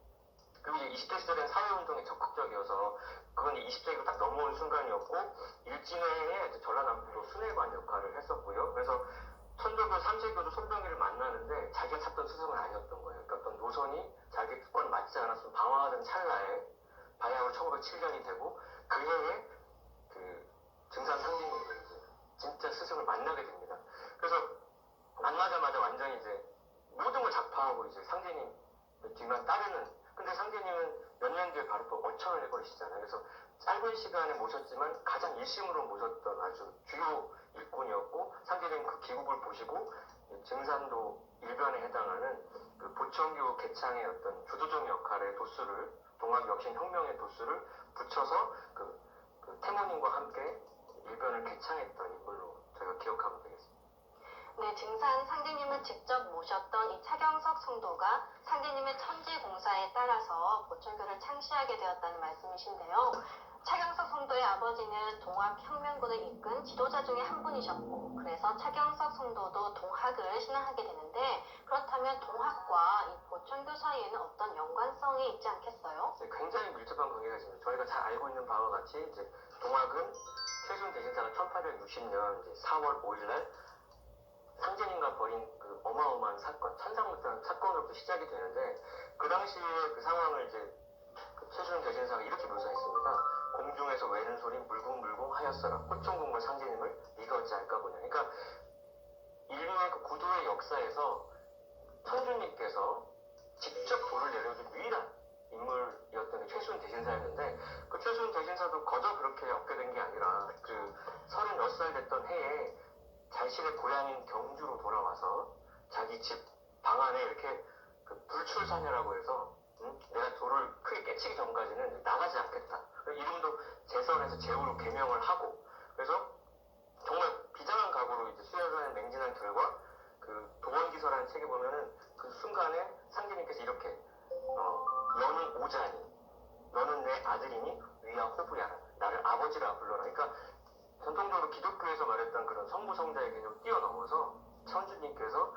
그리고 이제 20대 시절엔 사회운동에 적극적이어서 그건 20세기로 딱 넘어온 순간이었고, 일진회에 전라남도 순회관 역할을 했었고요. 그래서 천도교 3세교도 손병희를 만나는데 자기가 찾던 스승은 아니었던 거예요. 그러니까 어떤 노선이 자기 특권 맞지 않았으면 방황하던 찰나에 바야흐로 1907년이 되고 그 해에 그 증산 상진님을 이제 진짜 스승을 만나게 됩니다. 그래서 만나자마자 완전히 이제 모든 걸 작파하고 이제 상제님 뒤만 따르는, 근데 상제님은 몇 년 뒤에 바로 또 어천을 해버리시잖아요. 그래서 짧은 시간에 모셨지만 가장 일심으로 모셨던 아주 주요 일꾼이었고, 상제님 그 기국을 보시고 증산도 일변에 해당하는 그 보청교 개창의 어떤 주도적 역할의 도수를, 동학혁신혁명의 도수를 붙여서 그 태모님과 함께 일변을 개창했던 인물로 저희가 기억하면 되겠습니다. 네, 증산 상제님을 직접 모셨던 이 차경석 성도가 상제님의 천지공사에 따라서 보충교를 창시하게 되었다는 말씀이신데요. 차경석 성도의 아버지는 동학혁명군을 이끈 지도자 중에 한 분이셨고, 그래서 차경석 성도도 동학을 신앙하게 되는데, 그렇다면 동학과 이 보충교 사이에는 어떤 연관성이 있지 않겠어요? 네, 굉장히 밀접한 관계가 있습니다. 저희가 잘 알고 있는 바와 같이 이제 동학은 최순 대신사가 1860년 이제 4월 5일날 상제님과 벌인 그 어마어마한 사건, 천상무탄 사건으로부터 시작이 되는데, 그 당시에 그 상황을 이제 최순 대신사가 이렇게 묘사했습니다. 공중에서 외는 소리 물궁물궁 하였어라. 호총궁과 상제님을 네가 어찌할까 보냐. 그러니까 인류의 그 구도의 역사에서 천주님께서 직접 돌을 내려준 유일한 인물이었던 게 최순 대신사였는데, 그 최순 대신사도 거저 그렇게 얻게 된 게 아니라 그 36살 됐던 해에 자신의 고향인 경주로 돌아와서 자기 집 방 안에 이렇게 그 불출사녀라고 해서 내가 돌을 크게 깨치기 전까지는 나가지 않겠다. 이름도 제선에서 제후로 개명을 하고, 그래서 정말 비장한 각오로 이제 수혈관에 맹진한 결과 그 도원기서라는 책에 보면은 그 순간에 상제님께서 이렇게 너는 오자니, 너는 내 아들이니 위아 호부야라, 나를 아버지라 불러라. 그러니까 전통적으로 기독교에서 말했던 그런 성부성자의 개념을 뛰어넘어서 천주님께서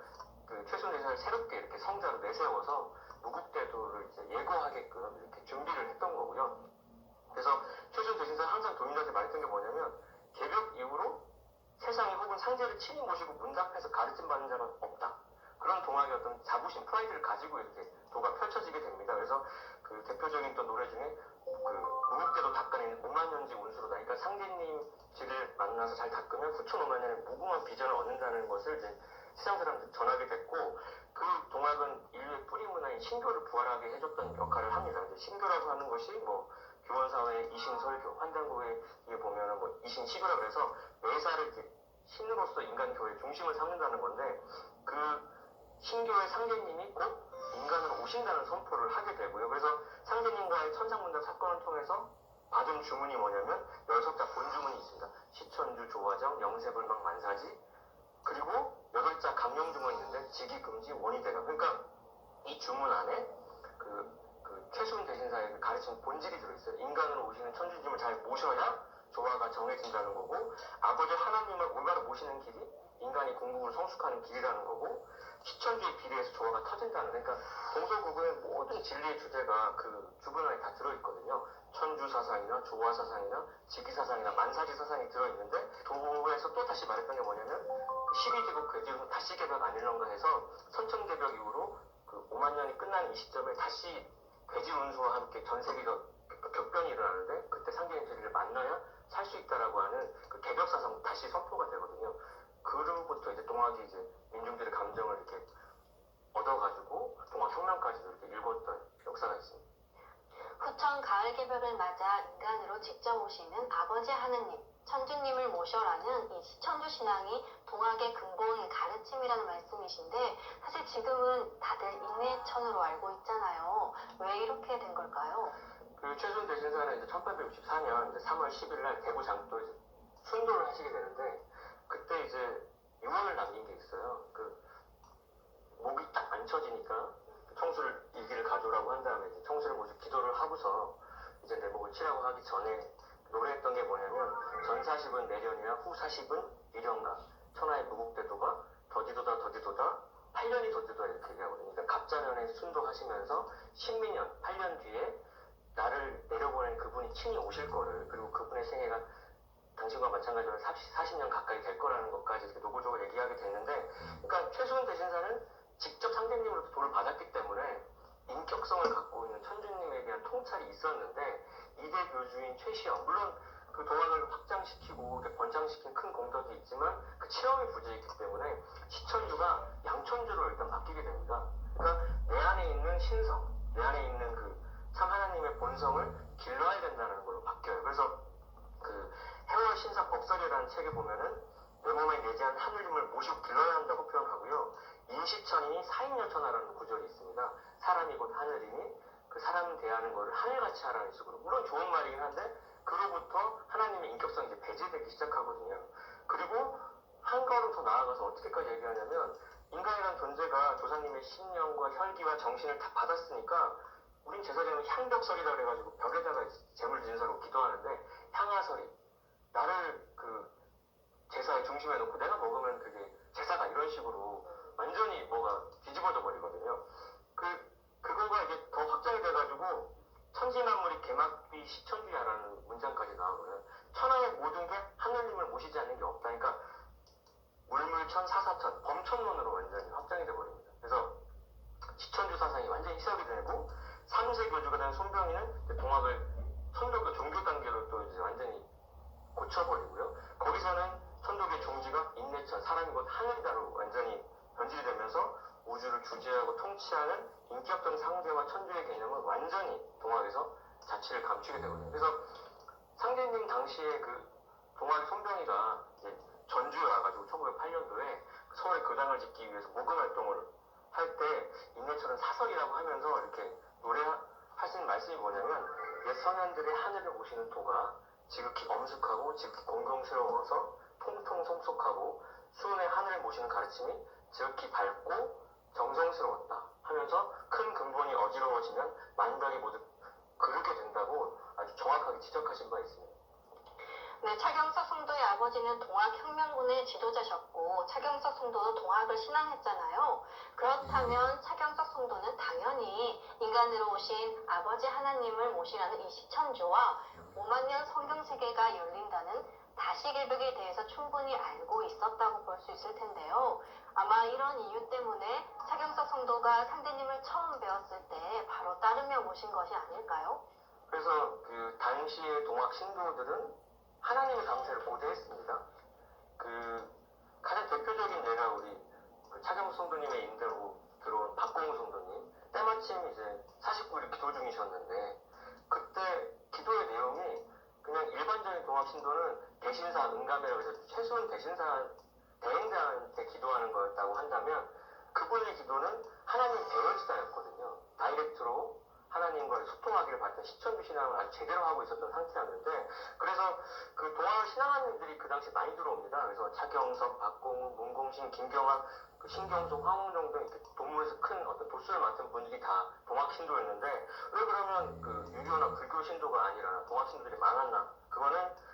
그 최순대사를 새롭게 이렇게 성자로 내세워서 무국대도를 이제 예고하게끔 이렇게 준비를 했던 거고요. 그래서 최순 대신사가 항상 도민들한테 말했던 게 뭐냐면, 개벽 이후로 세상에 혹은 상제를 친히 모시고 문답해서 가르침 받는 자가 없다. 그런 동학의 어떤 자부심, 프라이드를 가지고 이렇게 도가 펼쳐지게 됩니다. 그래서 그 대표적인 또 노래 중에 그 무국대도 닦아내는 5만년지 운수로다. 그러니까 상제님 지를 만나서 잘 닦으면 후천 5만년의 무궁한 비전을 얻는다는 것을 이제 세상 사람들 전하게 됐고, 그 동학은 인류의 뿌리 문화인 신교를 부활하게 해줬던 역할을 합니다. 이제 신교라고 하는 것이 뭐 교원사회의 이신설교, 환단고에 보면은 뭐 이신시교라고 해서 매사를 이제 신으로서 인간 교회의 중심을 삼는다는 건데, 그 신교의 상제님이 꼭 인간으로 오신다는 선포를 하게 되고요. 그래서 상제님과의 천상문답 사건을 통해서 받은 주문이 뭐냐면 10자 본주문이 있습니다. 시천주, 조화정, 영세불망, 만사지, 그리고 8자 강령주문이 있는데 직이금지, 원이대가. 그러니까 이 주문 안에 최수훈 대신사의 가르침 본질이 들어있어요. 인간으로 오시는 천주님을 잘 모셔야 조화가 정해진다는 거고, 아버지 하나님을 올바로 모시는 길이 인간이 공국을 성숙하는 길이라는 거고, 시천주의 비례해서 조화가 터진다는, 그러니까 동서고금의 모든 진리의 주제가 그 주문 안에 다 들어있거든요. 천주 사상이나 조화 사상이나 직위 사상이나 만사지 사상이 들어있는데, 도에서 또 다시 말했던 게 뭐냐면 12제국 괴지에서 다시 개벽 아닐런가 해서 선천개벽 이후로 5만 년이 끝난 이 시점에 다시 괴지 운수와 함께 전 세계가 격변이 일어나는데, 그때 상계인 제리를 만나야 살 수 있다라고 하는 그 개벽 사상 다시 선포가 되거든요. 그로부터 이제 동학이 이제 민중들의 감정을 이렇게 얻어가지고 동학혁명까지도 이렇게 읽었던 역사가 있습니다. 후천 가을 개벽을 맞아 인간으로 직접 오시는 아버지 하느님, 천주님을 모셔라는 이 시천주 신앙이 동학의 근본 가르침이라는 말씀이신데, 사실 지금은 다들 인내천으로 알고 있잖아요. 왜 이렇게 된 걸까요? 그 최순 대신사는 이제 1864년 이제 3월 10일 날 대구 장도에 순도를 하시게 되는데, 그때 이제 유언을 남긴 게 있어요. 목이 딱 안 쳐지니까 청수를 일기를 가져오라고 한 다음에 이제 청수를 모두 기도를 하고서 이제 내 목을 치라고 하기 전에 노래했던 게 뭐냐면, 전 40은 내련이야 후 40은 미련가, 천하의 무국대도가 더디도다 더디도다 8년이 더디도다 이렇게 얘기하거든요. 그러니까 갑자년에 순도하시면서 신민년 8년 뒤에 나를 내려보낸 그분이 친히 오실 거를, 그리고 그분의 생애가 당신과 마찬가지로 40년 가까이 될 거라는 것까지 이렇게 노골적으로 얘기하게 됐는데, 그러니까 최수훈 대신사는 직접 상대님으로부터 도를 받았기 때문에 인격성을 갖고 있는 천주님에 대한 통찰이 있었는데, 이대 교주인 최시영, 물론 그 동학을 확장시키고 번창시킨 큰 공덕이 있지만 그 체험이 부재했기 때문에 시천주가 양천주로 일단 바뀌게 됩니다. 그러니까 내 안에 있는 신성, 내 안에 있는 그 참 하나님의 본성을 길러야 된다는 걸로 바뀌어요. 그래서 그 해월 신사 법설이라는 책에 보면은 내 몸에 내재한 하늘님을 모시고 길러야 한다고 표현하고요. 인시천이니 사인여천하라는 구절이 있습니다. 사람이 곧 하늘이니 그 사람 대하는 거를 하늘같이 하라는 식으로. 물론 좋은 말이긴 한데, 그로부터 하나님의 인격성이 이제 배제되기 시작하거든요. 그리고 한 걸음 더 나아가서 어떻게까지 얘기하냐면, 인간이라는 존재가 조상님의 신령과 혈기와 정신을 다 받았으니까 우린 제사장은 향벽설이라 그래가지고 벽에다가 재물 진사로 기도하는데, 향화설이 나를 그 제사의 중심에 놓고 내가 먹으면 그게 제사가 이런 식으로 완전히 뭐가 뒤집어져 버리거든요. 그거가 이제 더 확장이 돼가지고 천지만물이 개막비 시천주야라는 문장까지 나오거든요. 천하의 모든 게 하느님을 모시지 않는 게 없다. 그러니까 물물천 사사천 범천론으로 완전히 확장이 돼버립니다. 그래서 시천주 사상이 완전히 희석이 되고, 3세 교주가 된 손병희는 동학을 선조교 종교 단계로 또 이제 완전히 고쳐버리고요. 거기서는 선조교의 종지가 인내천, 사람이 곧 하늘이다로 완전히 변질이 되면서 우주를 주재하고 통치하는 인격적인 상대와 천주의 개념은 완전히 동학에서 자취를 감추게 되거든요. 그래서 상제님 당시에 그 동학의 손병희가 이제 전주에 와가지고 1908년도에 서울에 교당을 짓기 위해서 모금 활동을 할 때 인내천은 사설이라고 하면서 이렇게 노래하신 말씀이 뭐냐면, 옛 선현들의 하늘을 모시는 도가 지극히 엄숙하고 지극히 공경스러워서 통통 속속하고 수은의 하늘을 모시는 가르침이 지극히 밝고 정성스러웠다 하면서, 큰 근본이 어지러워지면 만덕이 모두 그렇게 된다고 아주 정확하게 지적하신 바 있습니다. 네, 차경석 성도의 아버지는 동학혁명군의 지도자셨고, 차경석 성도도 동학을 신앙했잖아요. 그렇다면 차경석 성도는 당연히 인간으로 오신 아버지 하나님을 모시라는 이 시천주와 5만 년 성경세계가 열린다는 다시개벽에 대해서 충분히 알고 있었다고 볼 수 있을 텐데요. 아마 이런 이유 때문에 차경석 성도가 상대님을 처음 배웠을 때 바로 따르며 모신 것이 아닐까요? 그래서 그 당시의 동학 신도들은 하나님의 강세를 고대했습니다. 가장 대표적인 예가 우리 차경석 성도님의 인대로 들어온 박공우 성도님, 때마침 이제 49일 기도 중이셨는데, 그때 기도의 내용이 그냥 일반적인 동학 신도는 대신사 응감이라고 해서 최소한 대신사 대행자한테 기도하는 거였다고 한다면, 그분의 기도 정도는 하나님 대열지다였거든요. 다이렉트로 하나님과의 소통하기를 받던 시천주 신앙을 아주 제대로 하고 있었던 상태였는데, 그래서 그 동학을 신앙하는 이들이 그 당시 많이 들어옵니다. 그래서 차경석, 박공우, 문공신, 김경환, 그 신경숙, 황웅정 등 이렇게 동문에서 큰 어떤 도수를 맡은 분들이 다 동학 신도였는데, 왜 그러면 그 유교나 불교 신도가 아니라 동학 신도들이 많았나? 그거는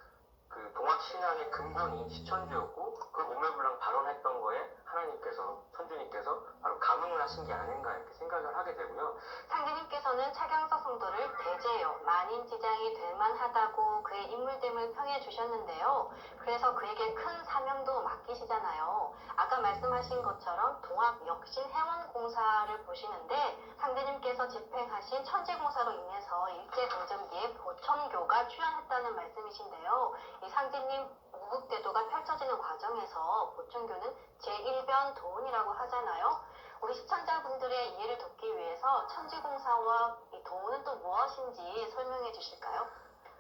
그 동학 신앙의 근본이 시천주였고, 그 오매불랑 발언했던 거에 하나님께서, 천주님께서 바로 감흥을 하신 게 아닌가 이렇게 생각을 하게 되고요. 상주님께서는 차경석 성도를 대제요, 만인지장이 될 만하다고 그의 인물됨을 평해 주셨는데요. 그래서 그에게 큰 사명도 맡기시잖아요. 아까 말씀하신 것처럼 동학 역신 해원공사를 보시는데, 상주님께서 집행하신 천지공사로 인해서 일제강점기에 보천교가 출현했다는 말씀이신데요. 이 상주님 무국대도가 펼쳐지는 과정에서 보천교는 제1변 도운이라고 하잖아요. 우리 시청자분들의 이해를 돕기 위해서 천지공사와 이 도운은 또 무엇인지 설명해 주실까요?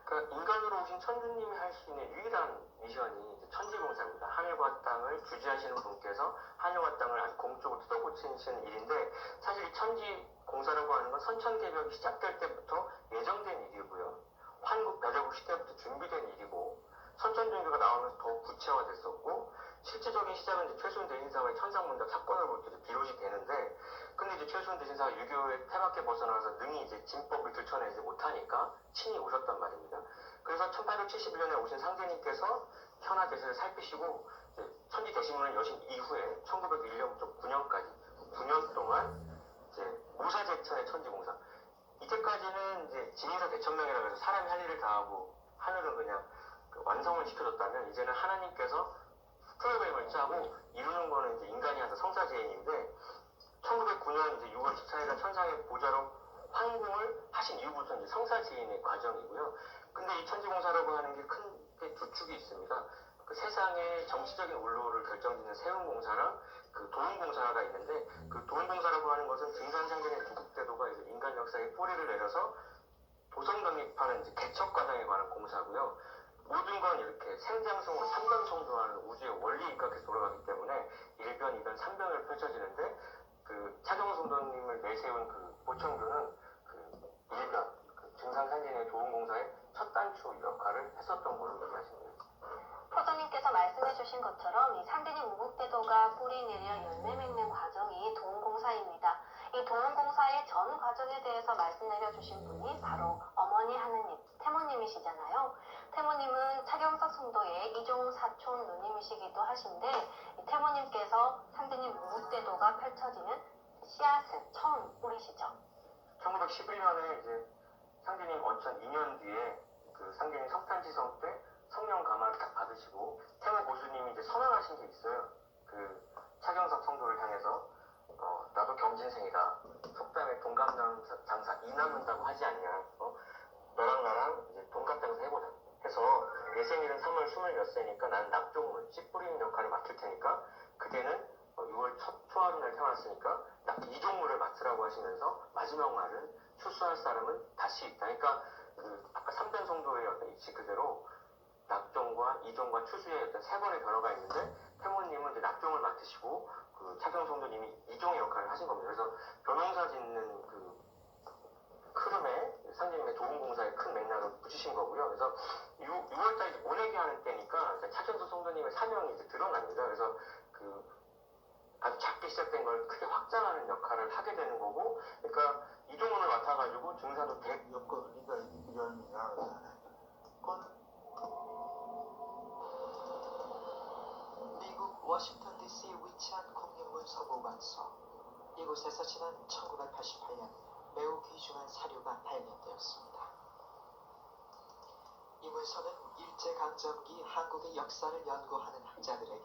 그러니까 인간으로 오신 천주님이 할 수 있는 유일한 미션이 이제 천지공사입니다. 하늘과 땅을 주지하시는 분께서 하늘과 땅을 아주 공적으로 뜯어고치시는 일인데, 사실 이 천지공사라고 하는 건 선천개벽이 시작될 때부터 예정된 일이고요. 환국 배제국 시대부터 준비된 일이고, 선천종교가 나오면서 더 구체화됐었고, 실제적인 시작은 이제 최순 대신사의 천상문답 사건을 볼 때도 비롯이 되는데, 근데 이제 최순 대신사가 유교의 태박에 벗어나서 능히 이제 진법을 들춰내지 못하니까 친히 오셨단 말입니다. 그래서 1871년에 오신 상제님께서 현하 대세를 살피시고, 천지 대신문을 여신 이후에 1901년부터 9년까지 9년 동안 이제 무사제천의 천지공사. 이때까지는 이제 진의사 대천명이라고 해서 사람이 할 일을 다 하고 하늘은 그냥 그 완성을 시켜줬다면, 이제는 하나님께서 프로그램을 짜고 이루는 거는 이제 인간이 하는 성사지행인데, 1909년 이제 6월 14일에 천상의 보좌로 환궁을 하신 이후부터 이제 성사지행의 과정이고요. 근데 이 천지공사라고 하는 게 큰 두 축이 있습니다. 그 세상의 정치적인 울로를 결정짓는 세운공사랑 그 도운공사가 있는데, 그 도운공사라고 하는 것은 등산상견의 무국대도가 이제 인간 역사에 뿌리를 내려서 도성 독립하는 이제 개척 과정에 관한 공사고요. 모든 건 이렇게 생장성으로 3변 성도하는 우주의 원리 입각해서 돌아가기 때문에 1변, 2변, 3변을 펼쳐지는데, 그 차경석 성도님을 내세운 그 보천교는 그 1변, 그 등산상견의 도운공사의 첫 단추 역할을 했었던 걸로 얘기하십니다. 포도님께서 말씀해 주신 것처럼 이 상대님 무국대도가 뿌리 내려 열매 맺는 과정이 도운공사입니다. 이 도운공사의 전 과정에 대해서 말씀 내려주신 분이 바로 어머니 하느님, 태모님이시잖아요. 태모님은 차경석 성도의 이종 사촌 누님이시기도 하신데, 이 태모님께서 상대님 무국대도가 펼쳐지는 씨앗을 처음 뿌리시죠. 1911년에 이제 상제님 어천 2년 뒤에 그 상제님 석탄지성 때 성령 감화를 딱 받으시고, 태모 고수님이 이제 선언하신 게 있어요. 그 차경석 성도를 향해서 나도 경진생이다. 속담에 동갑장사 이 남는다고 하지 않냐. 너랑 나랑 이제 동갑장사 해보자. 해서 내 생일은 3월 26세니까 나는 낙종을 씨 뿌리는 역할을 맡을 테니까, 그대는 6월 첫 초하루날 태어났으니까 이종물을 맡으라고 하시면서 마지막 말은 출소할 사람은 다시 있다. 그러니까 그 아까 3변 성도의 어떤 이치 그대로 낙종과 이종과 추수의 어떤 세 번의 변화가 있는데, 태모님은 이제 낙종을 맡으시고 그 차경 성도님이 이종의 역할을 하신 겁니다. 그래서 변홍사 짓는 그 흐름에 상제님의 도운공사의 큰 맥락을 붙이신 거고요. 그래서 6월달에 모내기 하는 때니까 차경석 성도님의 사명이 이제 드러납니다. 그래서 그 아주 작게 시작된 걸 크게 확장하는 역할을 하게 되는 거고, 그러니까 이종문을 맡아가지고 증사도 여건이가 이전이야. 미국 워싱턴 DC에 위치한 국립문서보관소. 이곳에서 지난 1988년 매우 귀중한 사료가 발견되었습니다. 이 문서는 일제강점기 한국의 역사를 연구하는 학자들에게